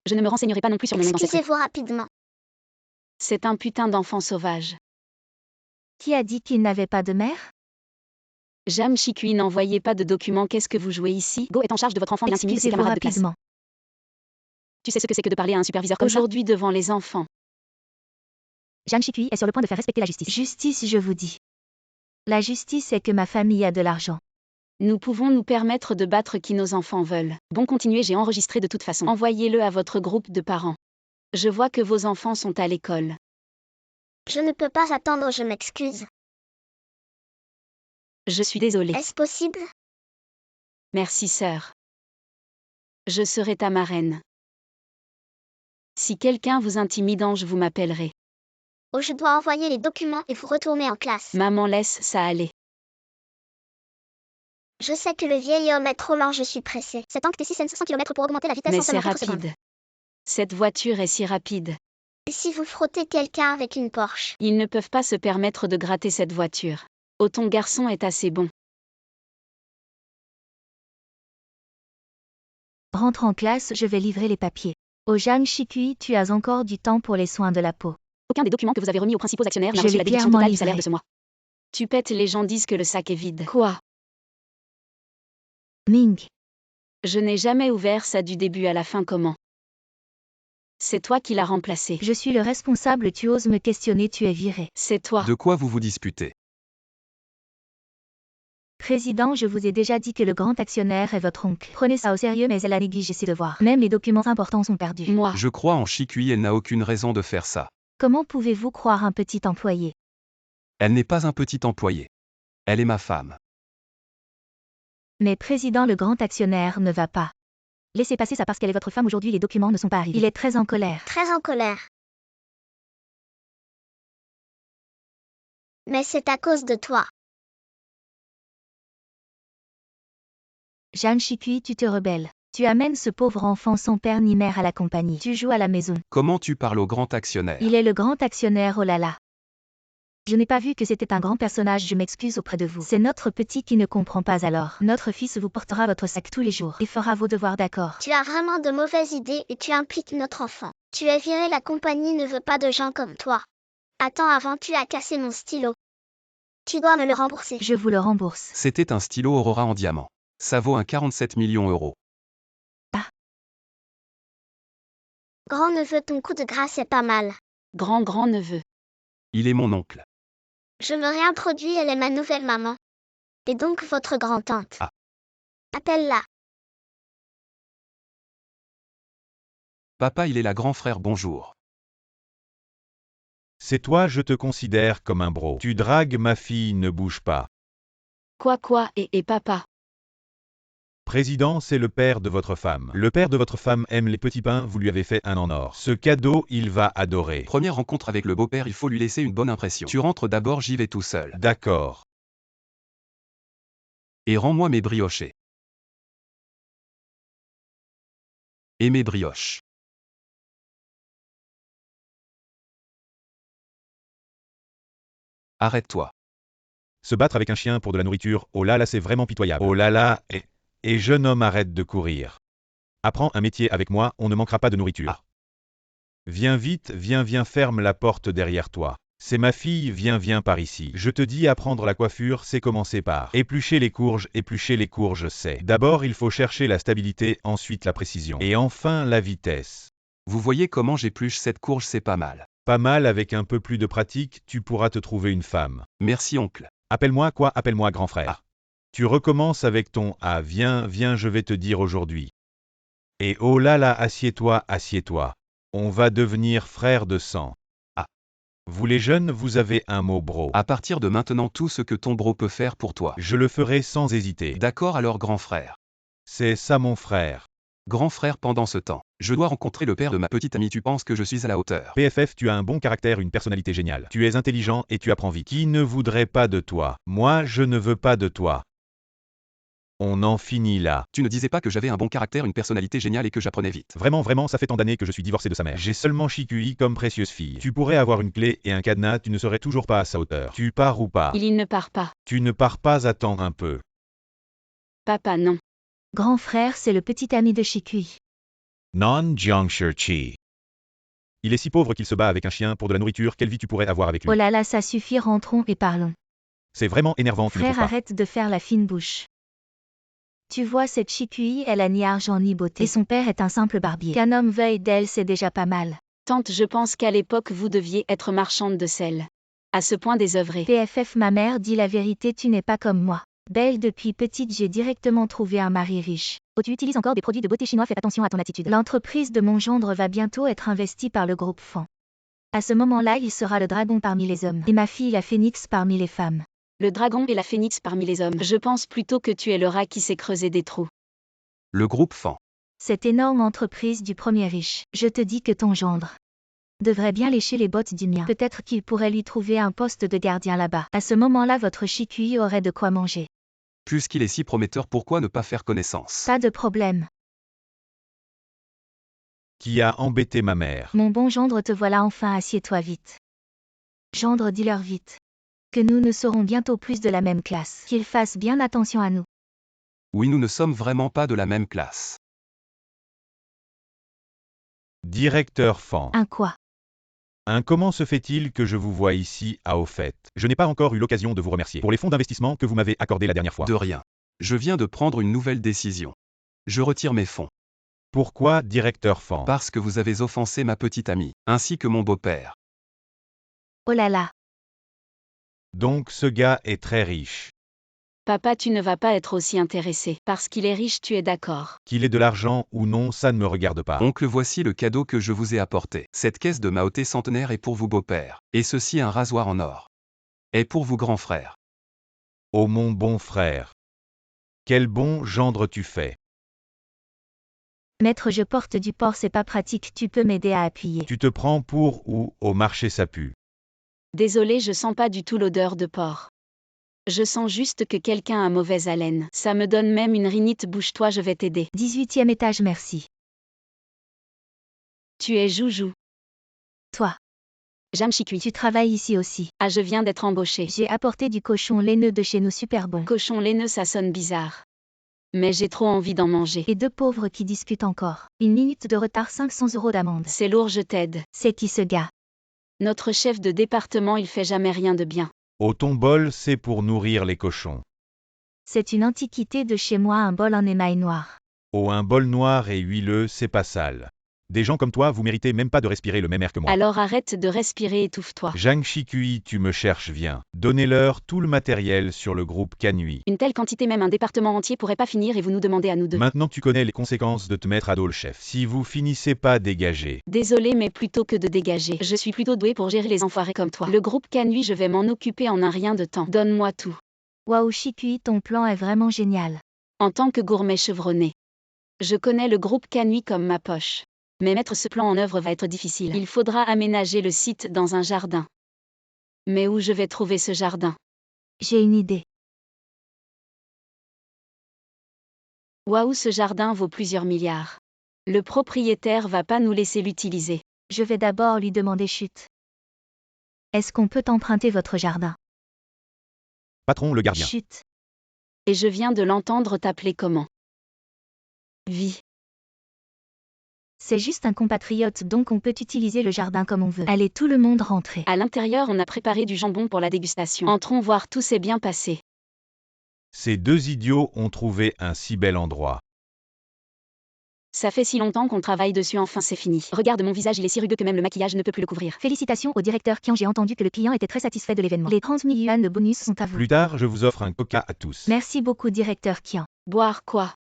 Je ne me renseignerai pas non plus sur mon nom dans cette rue. Excusez-vous rapidement. C'est un putain d'enfant sauvage. Qui a dit qu'il n'avait pas de mère? Zhang Shikui, n'envoyez pas de documents. Qu'est-ce que vous jouez ici? Go est en charge de votre enfant et intimide ses Excusez-vous camarades de classe. rapidement. Tu sais ce que c'est que de parler à un superviseur comme ça? Aujourd'hui, devant les enfants. Zhang Shikui est sur le point de faire respecter la justice. Justice, je vous dis. La justice est que ma famille a de l'argent. Nous pouvons nous permettre de battre qui nos enfants veulent. Bon, continuez, j'ai enregistré de toute façon. Envoyez-le à votre groupe de parents. Je vois que vos enfants sont à l'école. Je ne peux pas attendre, je m'excuse. Je suis désolée. Est-ce possible? Merci, sœur. Je serai ta marraine. Si quelqu'un vous intimide, Ange, vous m'appellerez. Oh, je dois envoyer les documents et vous retourner en classe. Maman, laisse ça aller. Je sais que le vieil homme est trop lent, je suis pressé. C'est tant que t'es 600 km pour augmenter la vitesse Mais en c'est seulement quelques secondes. rapide. Cette voiture est si rapide. Et si vous frottez quelqu'un avec une Porsche? Ils ne peuvent pas se permettre de gratter cette voiture. Oh, ton garçon est assez bon. Rentre en classe, je vais livrer les papiers. Oh Zhang Shikui, tu as encore du temps pour les soins de la peau. Aucun des documents que vous avez remis aux principaux actionnaires n'a Je reçu l'ai la déduction clairement totale du livré. salaire de ce mois. Tu pètes, les gens disent que le sac est vide. Quoi? Ming. Je n'ai jamais ouvert ça du début à la fin. Comment? C'est toi qui l'as remplacé. Je suis le responsable, tu oses me questionner, tu es viré. C'est toi. De quoi vous vous disputez? Président, je vous ai déjà dit que le grand actionnaire est votre oncle. Prenez ça au sérieux, mais elle a négligé ses devoirs. Même les documents importants sont perdus. Moi. Je crois en Shikui, elle n'a aucune raison de faire ça. Comment pouvez-vous croire un petit employé? Elle n'est pas un petit employé. Elle est ma femme. Mais président, le grand actionnaire ne va pas. Laissez passer ça parce qu'elle est votre femme. Aujourd'hui, les documents ne sont pas arrivés. Il est très en colère. Très en colère. Mais c'est à cause de toi. Zhang Shikui, tu te rebelles. Tu amènes ce pauvre enfant sans père ni mère à la compagnie. Tu joues à la maison. Comment tu parles au grand actionnaire? Il est le grand actionnaire, oh là là. Je n'ai pas vu que c'était un grand personnage, je m'excuse auprès de vous. C'est notre petit qui ne comprend pas alors. Notre fils vous portera votre sac tous les jours et fera vos devoirs, d'accord? Tu as vraiment de mauvaises idées et tu impliques notre enfant. Tu es viré, la compagnie ne veut pas de gens comme toi. Attends, avant tu as cassé mon stylo. Tu dois me le rembourser. Je vous le rembourse. C'était un stylo Aurora en diamant. Ça vaut un 47 millions €. Grand-neveu, ton coup de grâce est pas mal. Grand-grand-neveu. Il est mon oncle. Je me réintroduis, elle est ma nouvelle maman. Et donc votre grand-tante. Ah. Appelle-la. Papa, il est la grand frère, bonjour. C'est toi, je te considère comme un bro. Tu dragues ma fille, ne bouge pas. Quoi, et papa? Président, c'est le père de votre femme. Le père de votre femme aime les petits pains, vous lui avez fait un en or. Ce cadeau, il va adorer. Première rencontre avec le beau-père, il faut lui laisser une bonne impression. Tu rentres d'abord, j'y vais tout seul. D'accord. Et rends-moi mes briochés. Et mes brioches. Arrête-toi. Se battre avec un chien pour de la nourriture, oh là là, c'est vraiment pitoyable. Oh là là, et jeune homme, arrête de courir. Apprends un métier avec moi, on ne manquera pas de nourriture. Viens vite, viens, ferme la porte derrière toi. C'est ma fille, viens par ici. Je te dis, apprendre la coiffure, c'est commencer par éplucher les courges, c'est. D'abord, il faut chercher la stabilité, ensuite la précision, et enfin la vitesse. Vous voyez comment j'épluche cette courge, c'est pas mal. Pas mal, avec un peu plus de pratique, tu pourras te trouver une femme. Merci oncle. Appelle-moi quoi? Appelle-moi grand frère. Tu recommences avec ton « Ah, viens, je vais te dire aujourd'hui. » Et oh là là, assieds-toi. On va devenir frères de sang. Vous les jeunes, vous avez un mot bro. À partir de maintenant, tout ce que ton bro peut faire pour toi. Je le ferai sans hésiter. D'accord, alors grand frère. C'est ça mon frère. Grand frère, pendant ce temps, je dois rencontrer le père de ma petite amie, tu penses que je suis à la hauteur? PFF, tu as un bon caractère, une personnalité géniale. Tu es intelligent et tu apprends vite. Qui ne voudrait pas de toi? Moi, je ne veux pas de toi. On en finit là. Tu ne disais pas que j'avais un bon caractère, une personnalité géniale et que j'apprenais vite. Vraiment, ça fait tant d'années que je suis divorcé de sa mère. J'ai seulement Shikui comme précieuse fille. Tu pourrais avoir une clé et un cadenas, tu ne serais toujours pas à sa hauteur. Tu pars ou pas? Il ne part pas. Tu ne pars pas, attends un peu. Papa, non. Grand frère, c'est le petit ami de Shikui. Non Jiangshi. Il est si pauvre qu'il se bat avec un chien pour de la nourriture, quelle vie tu pourrais avoir avec lui? Oh là là, ça suffit, rentrons et parlons. C'est vraiment énervant, tu ne Frère, trouves pas? arrête de faire la fine bouche. Tu vois, cette Shikui, elle a ni argent ni beauté. Et son père est un simple barbier. Qu'un homme veuille d'elle, c'est déjà pas mal. Tante, je pense qu'à l'époque vous deviez être marchande de sel. À ce point désœuvrée. PFF, ma mère dit la vérité, tu n'es pas comme moi. Belle, depuis petite, j'ai directement trouvé un mari riche. Oh, tu utilises encore des produits de beauté chinois, fais attention à ton attitude. L'entreprise de mon gendre va bientôt être investie par le groupe Fan. À ce moment-là, il sera le dragon parmi les hommes. Et ma fille la phénix parmi les femmes. Le dragon et la phénix parmi les hommes. Je pense plutôt que tu es le rat qui s'est creusé des trous. Le groupe Fan. Cette énorme entreprise du premier riche. Je te dis que ton gendre devrait bien lécher les bottes du mien. Peut-être qu'il pourrait lui trouver un poste de gardien là-bas. À ce moment-là, votre Shikui aurait de quoi manger. Puisqu'il est si prometteur, pourquoi ne pas faire connaissance? Pas de problème. Qui a embêté ma mère? Mon bon gendre, te voilà enfin, assieds-toi vite. Gendre, dis-leur vite que nous ne serons bientôt plus de la même classe. Qu'ils fassent bien attention à nous. Oui, nous ne sommes vraiment pas de la même classe. Directeur Fan. Un quoi? Comment se fait-il que je vous vois ici, au fait? Je n'ai pas encore eu l'occasion de vous remercier pour les fonds d'investissement que vous m'avez accordés la dernière fois. De rien. Je viens de prendre une nouvelle décision. Je retire mes fonds. Pourquoi, directeur Fan? Parce que vous avez offensé ma petite amie, ainsi que mon beau-père. Oh là là. Donc ce gars est très riche. Papa, tu ne vas pas être aussi intéressé. Parce qu'il est riche, tu es d'accord. Qu'il ait de l'argent ou non, ça ne me regarde pas. Oncle, voici le cadeau que je vous ai apporté. Cette caisse de Maoté centenaire est pour vous, beau-père. Et ceci, un rasoir en or. Est pour vous, grand frère. Oh mon bon frère. Quel bon gendre tu fais. Maître, je porte du porc, c'est pas pratique, tu peux m'aider à appuyer. Tu te prends pour ou au marché ça pue? Désolé, je sens pas du tout l'odeur de porc. Je sens juste que quelqu'un a mauvaise haleine. Ça me donne même une rhinite, bouge-toi, je vais t'aider. 18e étage, merci. Tu es joujou. Toi. Jam Shikui. Tu travailles ici aussi. Ah, je viens d'être embauché. J'ai apporté du cochon laineux de chez nous super bon. Cochon laineux, ça sonne bizarre. Mais j'ai trop envie d'en manger. Et deux pauvres qui discutent encore. Une minute de retard, 500 € d'amende. C'est lourd, je t'aide. C'est qui ce gars? Notre chef de département, il fait jamais rien de bien. Oh, ton bol, c'est pour nourrir les cochons. C'est une antiquité de chez moi, un bol en émail noir. Oh, un bol noir et huileux, c'est pas sale. Des gens comme toi, vous méritez même pas de respirer le même air que moi. Alors arrête de respirer, étouffe-toi. Zhang Shikui, tu me cherches, viens. Donnez-leur tout le matériel sur le groupe Kanui. Une telle quantité, même un département entier pourrait pas finir et vous nous demandez à nous deux. Maintenant tu connais les conséquences de te mettre à dos le chef. Si vous finissez pas, dégagez. Désolé, mais plutôt que de dégager, je suis plutôt doué pour gérer les enfoirés comme toi. Le groupe Kanui, je vais m'en occuper en un rien de temps. Donne-moi tout. Waouh Shikui, ton plan est vraiment génial. En tant que gourmet chevronné, je connais le groupe Kanui comme ma poche. Mais mettre ce plan en œuvre va être difficile. Il faudra aménager le site dans un jardin. Mais où je vais trouver ce jardin? J'ai une idée. Waouh, ce jardin vaut plusieurs milliards. Le propriétaire va pas nous laisser l'utiliser. Je vais d'abord lui demander chut. Est-ce qu'on peut emprunter votre jardin? Patron, le gardien. Chut. Et je viens de l'entendre t'appeler comment? Vie. C'est juste un compatriote, donc on peut utiliser le jardin comme on veut. Allez, tout le monde rentrer. À l'intérieur, on a préparé du jambon pour la dégustation. Entrons voir, tout s'est bien passé. Ces deux idiots ont trouvé un si bel endroit. Ça fait si longtemps qu'on travaille dessus, enfin c'est fini. Regarde mon visage, il est si rugueux que même le maquillage ne peut plus le couvrir. Félicitations au directeur Kian, j'ai entendu que le client était très satisfait de l'événement. Les 30 000 yuan de bonus sont à vous. Plus tard, je vous offre un coca à tous. Merci beaucoup directeur Kian. Boire quoi?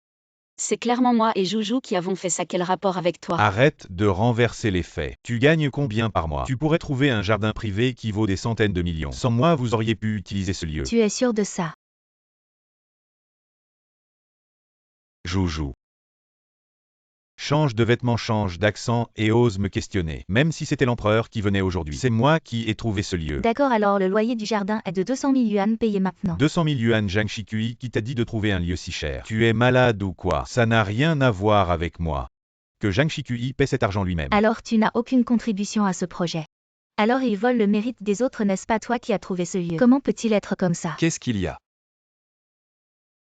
C'est clairement moi et Joujou qui avons fait ça, quel rapport avec toi? Arrête de renverser les faits. Tu gagnes combien par mois? Tu pourrais trouver un jardin privé qui vaut des centaines de millions. Sans moi, vous auriez pu utiliser ce lieu. Tu es sûr de ça? Joujou. Change de vêtements, change d'accent et ose me questionner. Même si c'était l'empereur qui venait aujourd'hui. C'est moi qui ai trouvé ce lieu. D'accord, alors le loyer du jardin est de 200 000 yuan payé maintenant. 200 000 yuan, Zhang Shikui, qui t'a dit de trouver un lieu si cher? Tu es malade ou quoi? Ça n'a rien à voir avec moi. Que Zhang Shikui paie cet argent lui-même. Alors tu n'as aucune contribution à ce projet. Alors il vole le mérite des autres, n'est-ce pas toi qui as trouvé ce lieu? Comment peut-il être comme ça? Qu'est-ce qu'il y a?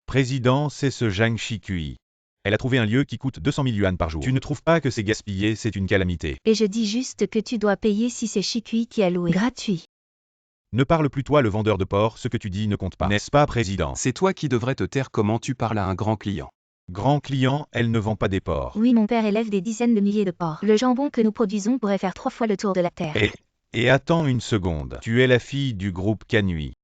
Président, c'est ce Zhang Shikui. Elle a trouvé un lieu qui coûte 200 000 yuan par jour. Tu ne trouves pas que c'est gaspillé, c'est une calamité. Et je dis juste que tu dois payer si c'est Shikui qui a loué. Gratuit. Ne parle plus toi le vendeur de porc, ce que tu dis ne compte pas. N'est-ce pas, président? C'est toi qui devrais te taire, comment tu parles à un grand client. Grand client, elle ne vend pas des porcs. Oui, mon père élève des dizaines de milliers de porcs. Le jambon que nous produisons pourrait faire 3 fois le tour de la terre. Et attends une seconde. Tu es la fille du groupe Kanui.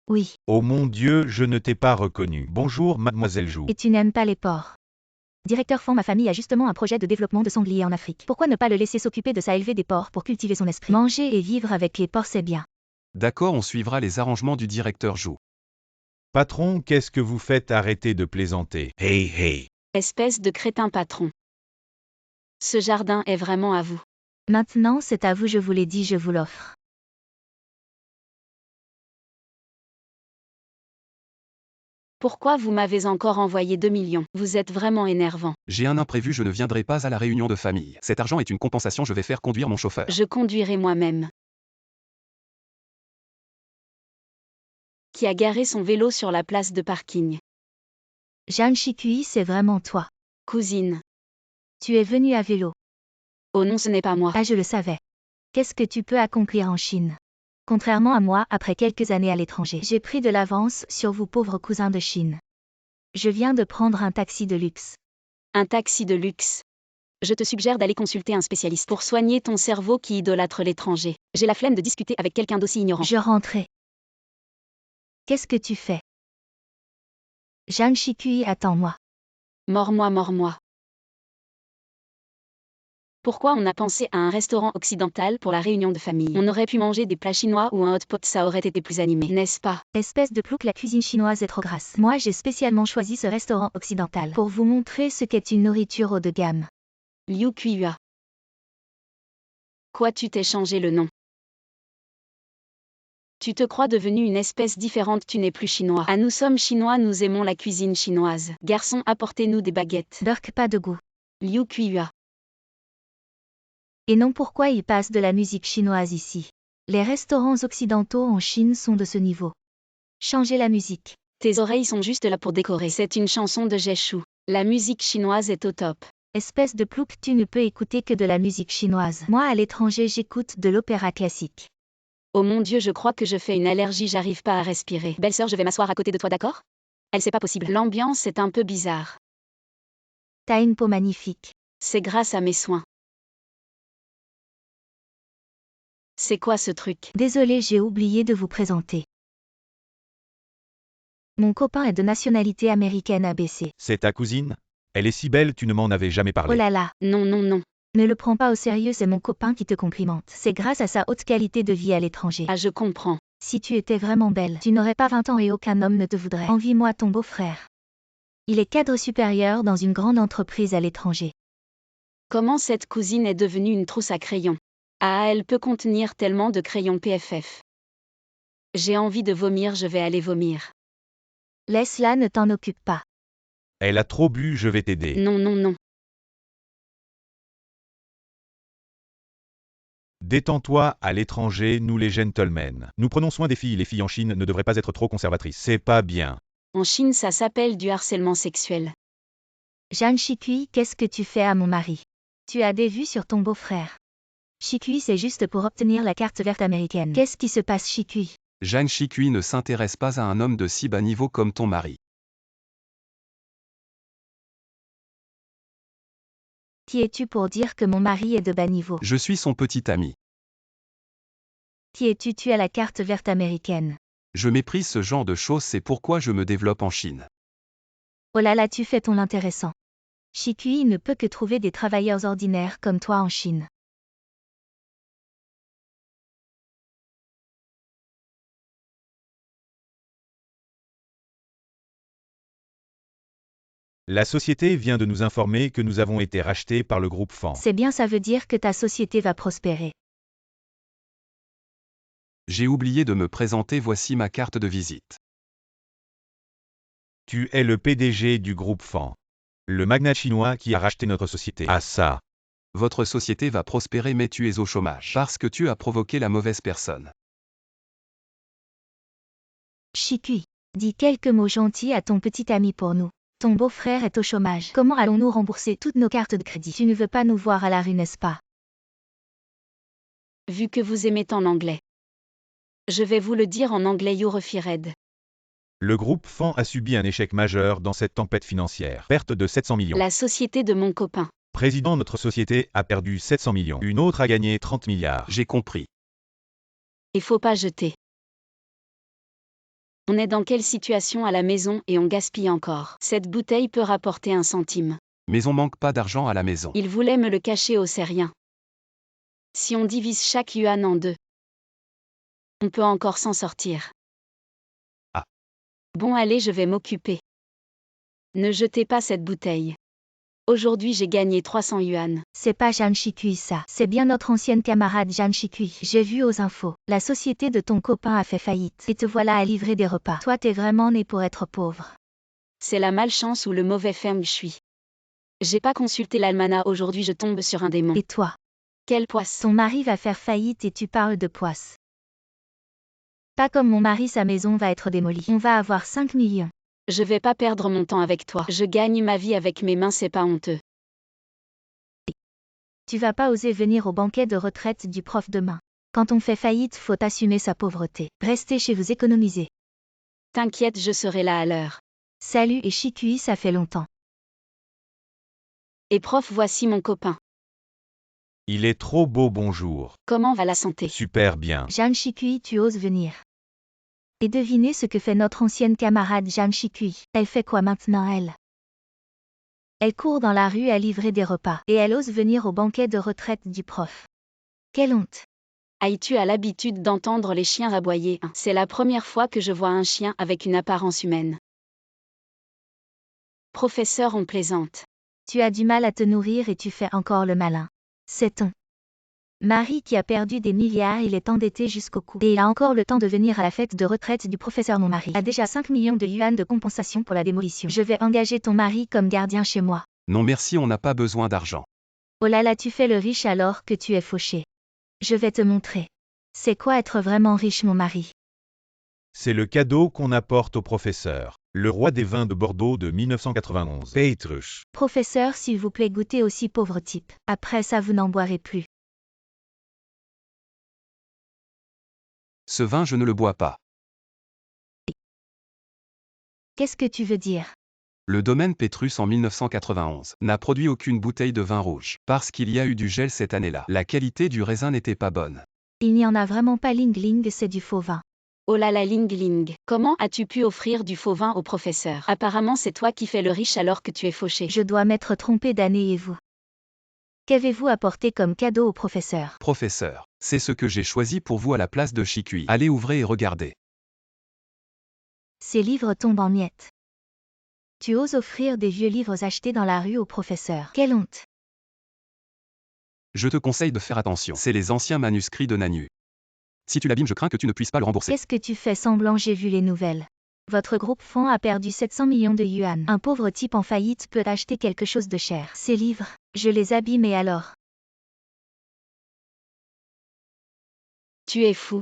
Oui. Oh mon Dieu, je ne t'ai pas reconnu. Bonjour, mademoiselle Jou. Et tu n'aimes pas les porcs. Directeur Fan, ma famille a justement un projet de développement de sangliers en Afrique. Pourquoi ne pas le laisser s'occuper de ça, élever des porcs pour cultiver son esprit? Manger et vivre avec les porcs, c'est bien. D'accord, on suivra les arrangements du directeur Jou. Patron, qu'est-ce que vous faites? Arrêtez de plaisanter. Hey, hey. Espèce de crétin patron. Ce jardin est vraiment à vous. Maintenant, c'est à vous, je vous l'ai dit, je vous l'offre. Pourquoi vous m'avez encore envoyé 2 millions? Vous êtes vraiment énervant. J'ai un imprévu, je ne viendrai pas à la réunion de famille. Cet argent est une compensation, je vais faire conduire mon chauffeur. Je conduirai moi-même. Qui a garé son vélo sur la place de parking? Zhang Shikui, c'est vraiment toi. Cousine. Tu es venue à vélo. Oh non, ce n'est pas moi. Ah, je le savais. Qu'est-ce que tu peux accomplir en Chine? Contrairement à moi, après quelques années à l'étranger, j'ai pris de l'avance sur vous pauvres cousins de Chine. Je viens de prendre un taxi de luxe. Un taxi de luxe. Je te suggère d'aller consulter un spécialiste pour soigner ton cerveau qui idolâtre l'étranger. J'ai la flemme de discuter avec quelqu'un d'aussi ignorant. Je rentrais. Qu'est-ce que tu fais? Zhang Shikui, attends-moi. Mors-moi, mors-moi. Pourquoi on a pensé à un restaurant occidental pour la réunion de famille? On aurait pu manger des plats chinois ou un hot pot, ça aurait été plus animé, n'est-ce pas? Espèce de plouc, la cuisine chinoise est trop grasse. Moi, j'ai spécialement choisi ce restaurant occidental pour vous montrer ce qu'est une nourriture haut de gamme. Liu Kuiyua. Quoi, tu t'es changé le nom? Tu te crois devenu une espèce différente, tu n'es plus chinois. Ah, nous sommes chinois, nous aimons la cuisine chinoise. Garçon, apportez-nous des baguettes. Burk, pas de goût. Liu Kuiyua. Et non pourquoi ils passent de la musique chinoise ici. Les restaurants occidentaux en Chine sont de ce niveau. Changez la musique. Tes oreilles sont juste là pour décorer. C'est une chanson de Jeshu. La musique chinoise est au top. Espèce de plouc, tu ne peux écouter que de la musique chinoise. Moi à l'étranger j'écoute de l'opéra classique. Oh mon Dieu, je crois que je fais une allergie, j'arrive pas à respirer. Belle-sœur, je vais m'asseoir à côté de toi, d'accord? Elle, c'est pas possible. L'ambiance est un peu bizarre. T'as une peau magnifique. C'est grâce à mes soins. C'est quoi ce truc? Désolé, j'ai oublié de vous présenter. Mon copain est de nationalité américaine ABC. C'est ta cousine? Elle est si belle, tu ne m'en avais jamais Oh parlé. là là, Non, non, non. ne le prends pas au sérieux, c'est mon copain qui te complimente. C'est grâce à sa haute qualité de vie à l'étranger. Ah, je comprends. Si tu étais vraiment belle, tu n'aurais pas 20 ans et aucun homme ne te voudrait. Envie-moi ton beau-frère. Il est cadre supérieur dans une grande entreprise à l'étranger. Comment cette cousine est devenue une trousse à crayons? Ah, elle peut contenir tellement de crayons PFF. J'ai envie de vomir, je vais aller vomir. Laisse-la, ne t'en occupe pas. Elle a trop bu, je vais t'aider. Non, non, non. Détends-toi, à l'étranger, nous les gentlemen. Nous prenons soin des filles, les filles en Chine ne devraient pas être trop conservatrices. C'est pas bien. En Chine, ça s'appelle du harcèlement sexuel. Jeanne Chicui, qu'est-ce que tu fais à mon mari? Tu as des vues sur ton beau-frère. Chicui, c'est juste pour obtenir la carte verte américaine. Qu'est-ce qui se passe, Chicui? Jeanne Chicui ne s'intéresse pas à un homme de si bas niveau comme ton mari. Qui es-tu pour dire que mon mari est de bas niveau? Je suis son petit ami. Qui es-tu? Tu as la carte verte américaine. Je méprise ce genre de choses, c'est pourquoi je me développe en Chine. Oh là là, tu fais ton intéressant. Chicui ne peut que trouver des travailleurs ordinaires comme toi en Chine. La société vient de nous informer que nous avons été rachetés par le groupe Fan. C'est bien, ça veut dire que ta société va prospérer. J'ai oublié de me présenter, voici ma carte de visite. Tu es le PDG du groupe Fan. Le magnat chinois qui a racheté notre société. Ah ça. Votre société va prospérer mais tu es au chômage. Parce que tu as provoqué la mauvaise personne. Chicui, dis quelques mots gentils à ton petit ami pour nous. Ton beau-frère est au chômage. Comment allons-nous rembourser toutes nos cartes de crédit? Tu ne veux pas nous voir à la rue, n'est-ce pas? Vu que vous aimez tant l'anglais. Je vais vous le dire en anglais, you refired. Le groupe Fan a subi un échec majeur dans cette tempête financière. Perte de 700 millions. La société de mon copain. Président, notre société a perdu 700 millions. Une autre a gagné 30 milliards. J'ai compris. Il faut pas jeter. On est dans quelle situation à la maison et on gaspille encore? Cette bouteille peut rapporter 1 centime. Mais on manque pas d'argent à la maison. Il voulait me le cacher au c'est rien. Si on divise chaque yuan en 2, on peut encore s'en sortir. Ah. Bon allez, je vais m'occuper. Ne jetez pas cette bouteille. Aujourd'hui j'ai gagné 300 yuan. C'est pas Jeanne Chicui ça. C'est bien notre ancienne camarade Jeanne Chicui. J'ai vu aux infos. La société de ton copain a fait faillite. Et te voilà à livrer des repas. Toi t'es vraiment né pour être pauvre. C'est la malchance ou le mauvais feng shui. J'ai pas consulté l'almanach, aujourd'hui je tombe sur un démon. Et toi? Quelle poisse. Ton mari va faire faillite et tu parles de poisse. Pas comme mon mari, sa maison va être démolie. On va avoir 5 millions. Je vais pas perdre mon temps avec toi. Je gagne ma vie avec mes mains, c'est pas honteux. Tu vas pas oser venir au banquet de retraite du prof demain. Quand on fait faillite, faut assumer sa pauvreté. Restez chez vous, économiser. T'inquiète, je serai là à l'heure. Salut et Chicui, ça fait longtemps. Et prof, voici mon copain. Il est trop beau, bonjour. Comment va la santé? Super bien. Jeanne Chicui, tu oses venir. Et devinez ce que fait notre ancienne camarade Jeanne Chicui. Elle fait quoi maintenant elle? Elle court dans la rue à livrer des repas. Et elle ose venir au banquet de retraite du prof. Quelle honte! Aïe, tu as l'habitude d'entendre les chiens aboyer. C'est la première fois que je vois un chien avec une apparence humaine. Professeur, on plaisante. Tu as du mal à te nourrir et tu fais encore le malin. C'est ton mari qui a perdu des milliards, il est endetté jusqu'au cou. Et il a encore le temps de venir à la fête de retraite du professeur. Mon mari a déjà 5 millions de yuan de compensation pour la démolition. Je vais engager ton mari comme gardien chez moi. Non merci, on n'a pas besoin d'argent. Oh là là, tu fais le riche alors que tu es fauché. Je vais te montrer. C'est quoi être vraiment riche, mon mari? C'est le cadeau qu'on apporte au professeur. Le roi des vins de Bordeaux de 1991. Petrus. Professeur, s'il vous plaît, goûtez aussi, pauvre type. Après ça, vous n'en boirez plus. Ce vin je ne le bois pas. Qu'est-ce que tu veux dire? Le domaine Petrus en 1991 n'a produit aucune bouteille de vin rouge, parce qu'il y a eu du gel cette année-là. La qualité du raisin n'était pas bonne. Il n'y en a vraiment pas, Ling Ling, c'est du faux vin. Oh là là Ling Ling, comment as-tu pu offrir du faux vin au professeur? Apparemment c'est toi qui fais le riche alors que tu es fauché. Je dois m'être trompé d'année et vous. Qu'avez-vous apporté comme cadeau au professeur? Professeur, c'est ce que j'ai choisi pour vous à la place de Chikui. Allez ouvrez et regardez. Ces livres tombent en miettes. Tu oses offrir des vieux livres achetés dans la rue au professeur. Quelle honte! Je te conseille de faire attention. C'est les anciens manuscrits de Nanu. Si tu l'abîmes, je crains que tu ne puisses pas le rembourser. Qu'est-ce que tu fais semblant? J'ai vu les nouvelles. Votre groupe Fond a perdu 700 millions de yuan. Un pauvre type en faillite peut acheter quelque chose de cher. Ces livres, je les abîme et alors? Tu es fou.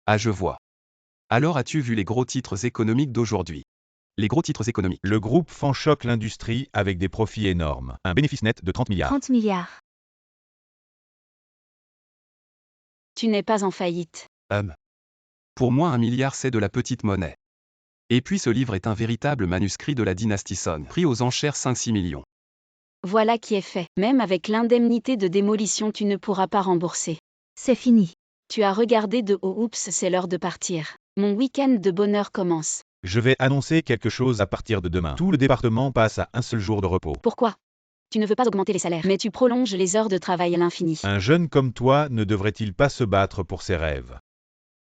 Ah, je vois. Alors as-tu vu les gros titres économiques d'aujourd'hui? Les gros titres économiques. Le groupe Fan choque l'industrie avec des profits énormes. Un bénéfice net de 30 milliards. 30 milliards. Tu n'es pas en faillite. Pour moi 1 milliard c'est de la petite monnaie. Et puis ce livre est un véritable manuscrit de la dynastie Song, pris aux enchères 5-6 millions. Voilà qui est fait. Même avec l'indemnité de démolition tu ne pourras pas rembourser. C'est fini. Tu as regardé de haut, oups, c'est l'heure de partir. Mon week-end de bonheur commence. Je vais annoncer quelque chose à partir de demain. Tout le département passe à un seul jour de repos. Pourquoi? Tu ne veux pas augmenter les salaires, mais tu prolonges les heures de travail à l'infini. Un jeune comme toi ne devrait-il pas se battre pour ses rêves?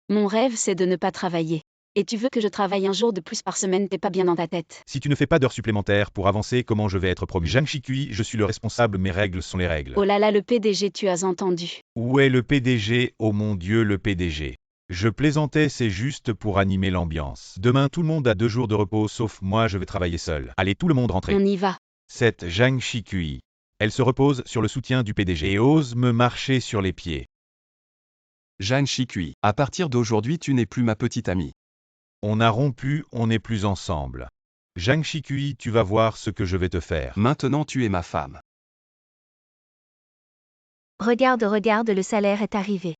Mon rêve c'est de ne pas travailler. Et tu veux que je travaille un jour de plus par semaine, t'es pas bien dans ta tête. Si tu ne fais pas d'heures supplémentaires pour avancer, comment je vais être promu? Zhang Shikui, je suis le responsable, mes règles sont les règles. Oh là là le PDG, tu as entendu. Où est le PDG? Oh mon Dieu, le PDG. Je plaisantais, c'est juste pour animer l'ambiance. Demain tout le monde a 2 jours de repos sauf moi, je vais travailler seul. Allez, tout le monde rentrer. On y va. Cette Zhang Shikui. Elle se repose sur le soutien du PDG et ose me marcher sur les pieds. Jeanne Chikui, à partir d'aujourd'hui tu n'es plus ma petite amie. On a rompu, on n'est plus ensemble. Zhang Shikui, tu vas voir ce que je vais te faire. Maintenant tu es ma femme. Regarde, le salaire est arrivé.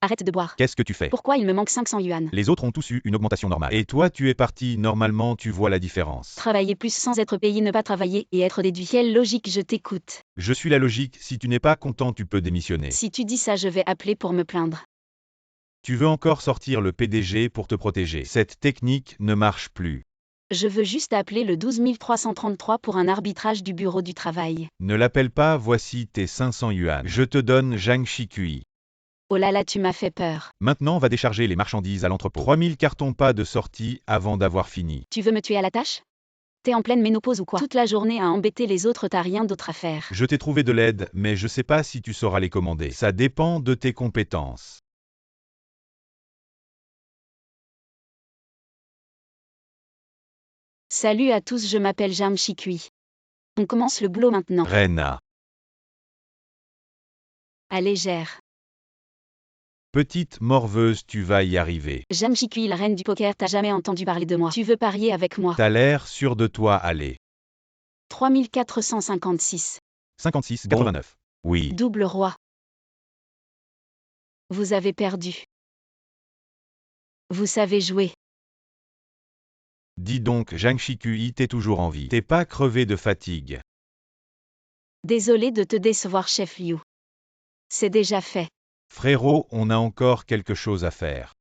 Arrête de boire. Qu'est-ce que tu fais? Pourquoi il me manque 500 yuan? Les autres ont tous eu une augmentation normale. Et toi tu es parti, normalement tu vois la différence. Travailler plus sans être payé, ne pas travailler et être déduit. Quelle logique, je t'écoute. Je suis la logique, si tu n'es pas content tu peux démissionner. Si tu dis ça, je vais appeler pour me plaindre. Tu veux encore sortir le PDG pour te protéger. Cette technique ne marche plus. Je veux juste appeler le 12 333 pour un arbitrage du bureau du travail. Ne l'appelle pas, voici tes 500 yuan. Je te donne Zhang Shikui. Oh là là, tu m'as fait peur. Maintenant va décharger les marchandises à l'entrepôt. 3000 cartons pas de sortie avant d'avoir fini. Tu veux me tuer à la tâche? T'es en pleine ménopause ou quoi? Toute la journée à embêter les autres, t'as rien d'autre à faire. Je t'ai trouvé de l'aide, mais je sais pas si tu sauras les commander. Ça dépend de tes compétences. Salut à tous, je m'appelle Zhang Shikui. On commence le boulot maintenant. Rena. Allez, gère. Petite morveuse, tu vas y arriver. Zhang Shikui, la reine du poker, t'as jamais entendu parler de moi. Tu veux parier avec moi? T'as l'air sûr de toi, allez. 3456. 56,89. Oui. Double roi. Vous avez perdu. Vous savez jouer. Dis donc, Zhang Shikui, t'es toujours en vie. T'es pas crevé de fatigue. Désolé de te décevoir, chef Liu. C'est déjà fait. Frérot, on a encore quelque chose à faire.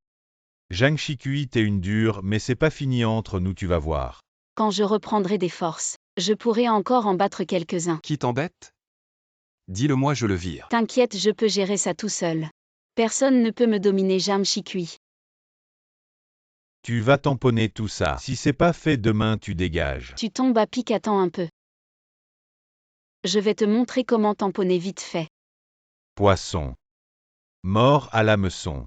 Zhang Shikui, t'es une dure, mais c'est pas fini entre nous, tu vas voir. Quand je reprendrai des forces, je pourrai encore en battre quelques-uns. Qui t'embête? Dis-le-moi, je le vire. T'inquiète, je peux gérer ça tout seul. Personne ne peut me dominer, Zhang Shikui. Tu vas tamponner tout ça. Si c'est pas fait demain, tu dégages. Tu tombes à pic, attends un peu. Je vais te montrer comment tamponner vite fait. Poisson. Mort à l'hameçon.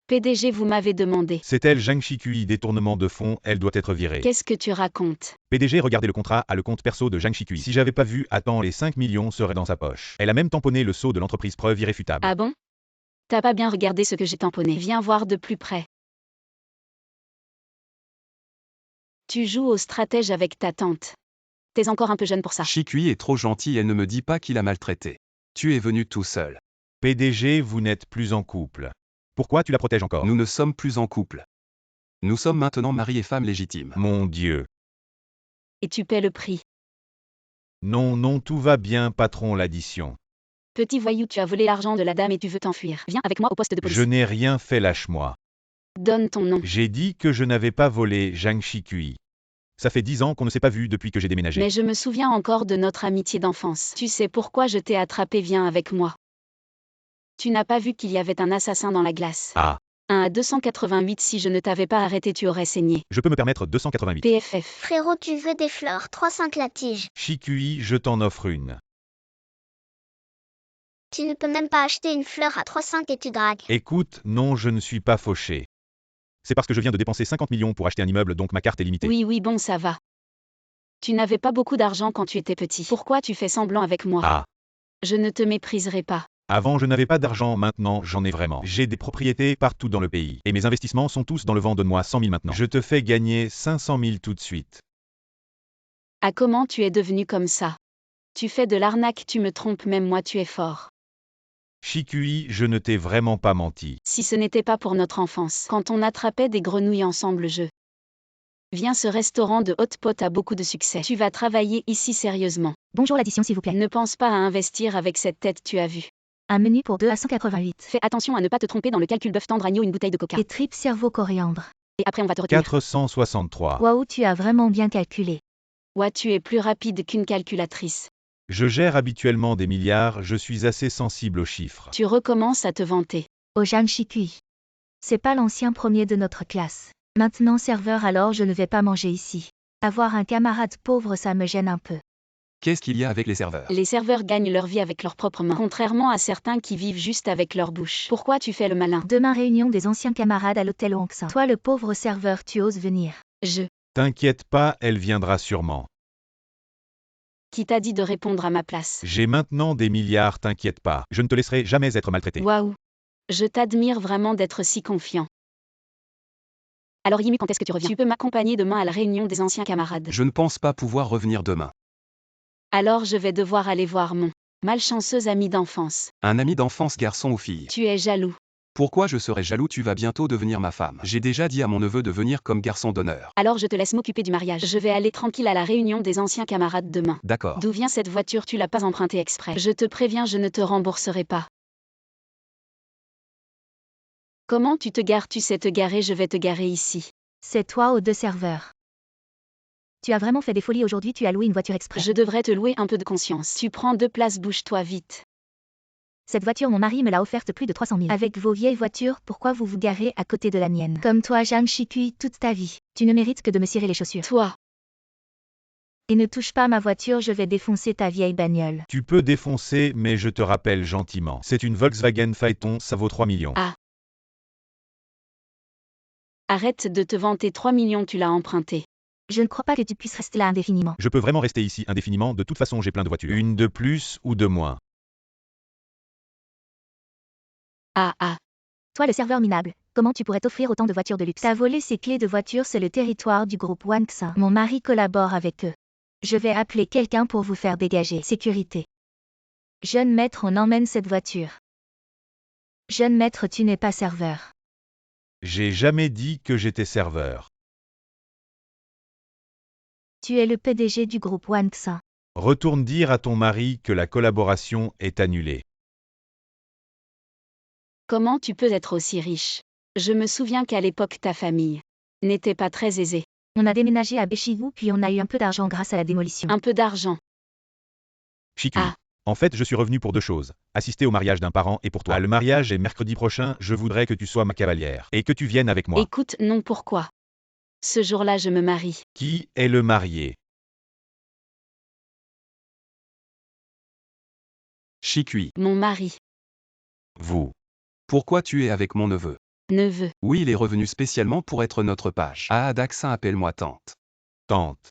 PDG, vous m'avez demandé. C'est elle Zhang Shikui, détournement de fonds, elle doit être virée. Qu'est-ce que tu racontes? PDG, regardez le contrat à le compte perso de Zhang Shikui. Si j'avais pas vu, attends, les 5 millions seraient dans sa poche. Elle a même tamponné le sceau de l'entreprise, preuve irréfutable. Ah bon? T'as pas bien regardé ce que j'ai tamponné. Viens voir de plus près. Tu joues au stratège avec ta tante. T'es encore un peu jeune pour ça. Shikui est trop gentil, elle ne me dit pas qu'il a maltraité. Tu es venu tout seul. PDG, vous n'êtes plus en couple. Pourquoi tu la protèges encore? Nous ne sommes plus en couple. Nous sommes maintenant mari et femme légitimes. Mon Dieu. Et tu paies le prix. Non, non, tout va bien, patron, l'addition. Petit voyou, tu as volé l'argent de la dame et tu veux t'enfuir. Viens avec moi au poste de police. Je n'ai rien fait, lâche-moi. Donne ton nom. J'ai dit que je n'avais pas volé Zhang Shikui. Ça fait 10 ans qu'on ne s'est pas vu depuis que j'ai déménagé. Mais je me souviens encore de notre amitié d'enfance. Tu sais pourquoi je t'ai attrapé, viens avec moi. Tu n'as pas vu qu'il y avait un assassin dans la glace. Ah. 1 à 288, si je ne t'avais pas arrêté, tu aurais saigné. Je peux me permettre 288. PFF. Frérot, tu veux des fleurs, 3,5 la tige. Shikui, je t'en offre une. Tu ne peux même pas acheter une fleur à 3,5 et tu dragues. Écoute, non, je ne suis pas fauché. C'est parce que je viens de dépenser 50 millions pour acheter un immeuble, donc ma carte est limitée. Oui, bon, ça va. Tu n'avais pas beaucoup d'argent quand tu étais petit. Pourquoi tu fais semblant avec moi? Ah. Je ne te mépriserai pas. Avant, je n'avais pas d'argent, maintenant, j'en ai vraiment. J'ai des propriétés partout dans le pays. Et mes investissements sont tous dans le vent, donne-moi 100 000 maintenant. Je te fais gagner 500 000 tout de suite. Ah, comment tu es devenu comme ça? Tu fais de l'arnaque, tu me trompes, même moi tu es fort. Shikui, je ne t'ai vraiment pas menti. Si ce n'était pas pour notre enfance, quand on attrapait des grenouilles ensemble, Viens, ce restaurant de hot pot a beaucoup de succès. Tu vas travailler ici sérieusement. Bonjour l'addition s'il vous plaît. Ne pense pas à investir avec cette tête, tu as vu. Un menu pour 2 à 188. Fais attention à ne pas te tromper dans le calcul bœuf tendre agneau, une bouteille de coca. Et tripes cerveau coriandre. Et après on va te retenir. 463. Waouh, tu as vraiment bien calculé. Ouais, tu es plus rapide qu'une calculatrice. Je gère habituellement des milliards, je suis assez sensible aux chiffres. Tu recommences à te vanter. Au Zhang Shikui. C'est pas l'ancien premier de notre classe. Maintenant serveur, alors je ne vais pas manger ici. Avoir un camarade pauvre, ça me gêne un peu. Qu'est-ce qu'il y a avec les serveurs? Les serveurs gagnent leur vie avec leurs propres mains, contrairement à certains qui vivent juste avec leur bouche. Pourquoi tu fais le malin? Demain réunion des anciens camarades à l'hôtel Wangsan. Toi le pauvre serveur, tu oses venir. T'inquiète pas, elle viendra sûrement. Qui t'a dit de répondre à ma place? J'ai maintenant des milliards, t'inquiète pas. Je ne te laisserai jamais être maltraité. Waouh. Je t'admire vraiment d'être si confiant. Alors Yimi, quand est-ce que tu reviens? Tu peux m'accompagner demain à la réunion des anciens camarades. Je ne pense pas pouvoir revenir demain. Alors je vais devoir aller voir mon malchanceux ami d'enfance. Un ami d'enfance, garçon ou fille? Tu es jaloux. Pourquoi je serais jaloux? Tu vas bientôt devenir ma femme. J'ai déjà dit à mon neveu de venir comme garçon d'honneur. Alors je te laisse m'occuper du mariage. Je vais aller tranquille à la réunion des anciens camarades demain. D'accord. D'où vient cette voiture? Tu l'as pas empruntée exprès. Je te préviens, je ne te rembourserai pas. Comment tu te gares? Tu sais te garer, je vais te garer ici. C'est toi aux 2 serveurs. Tu as vraiment fait des folies aujourd'hui, tu as loué une voiture exprès. Je devrais te louer un peu de conscience. Tu prends 2 places, bouge-toi vite. Cette voiture, mon mari me l'a offerte plus de 300 000. Avec vos vieilles voitures, pourquoi vous vous garez à côté de la mienne? Comme toi, Zhang Shikui, toute ta vie. Tu ne mérites que de me cirer les chaussures. Toi. Et ne touche pas ma voiture, je vais défoncer ta vieille bagnole. Tu peux défoncer, mais je te rappelle gentiment. C'est une Volkswagen Phaeton, ça vaut 3 millions. Ah. Arrête de te vanter, 3 millions tu l'as emprunté. Je ne crois pas que tu puisses rester là indéfiniment. Je peux vraiment rester ici indéfiniment, de toute façon j'ai plein de voitures. Une de plus ou de moins. Ah. Toi le serveur minable, comment tu pourrais t'offrir autant de voitures de luxe? T'as volé ces clés de voiture, c'est le territoire du groupe Wangsan. Mon mari collabore avec eux. Je vais appeler quelqu'un pour vous faire dégager. Sécurité. Jeune maître, on emmène cette voiture. Jeune maître, tu n'es pas serveur. J'ai jamais dit que j'étais serveur. Tu es le PDG du groupe Wangsan. Retourne dire à ton mari que la collaboration est annulée. Comment tu peux être aussi riche? Je me souviens qu'à l'époque ta famille n'était pas très aisée. On a déménagé à Bechigu puis on a eu un peu d'argent grâce à la démolition. Un peu d'argent. Shikui. Ah. En fait, je suis revenu pour 2 choses. Assister au mariage d'un parent et pour toi. Le mariage est mercredi prochain, je voudrais que tu sois ma cavalière. Et que tu viennes avec moi. Écoute, non, pourquoi? Ce jour-là je me marie. Qui est le marié? Shikui. Mon mari. Vous. Pourquoi tu es avec mon neveu? Neveu. Oui, il est revenu spécialement pour être notre page. Ah, Daxin, appelle-moi tante. Tante.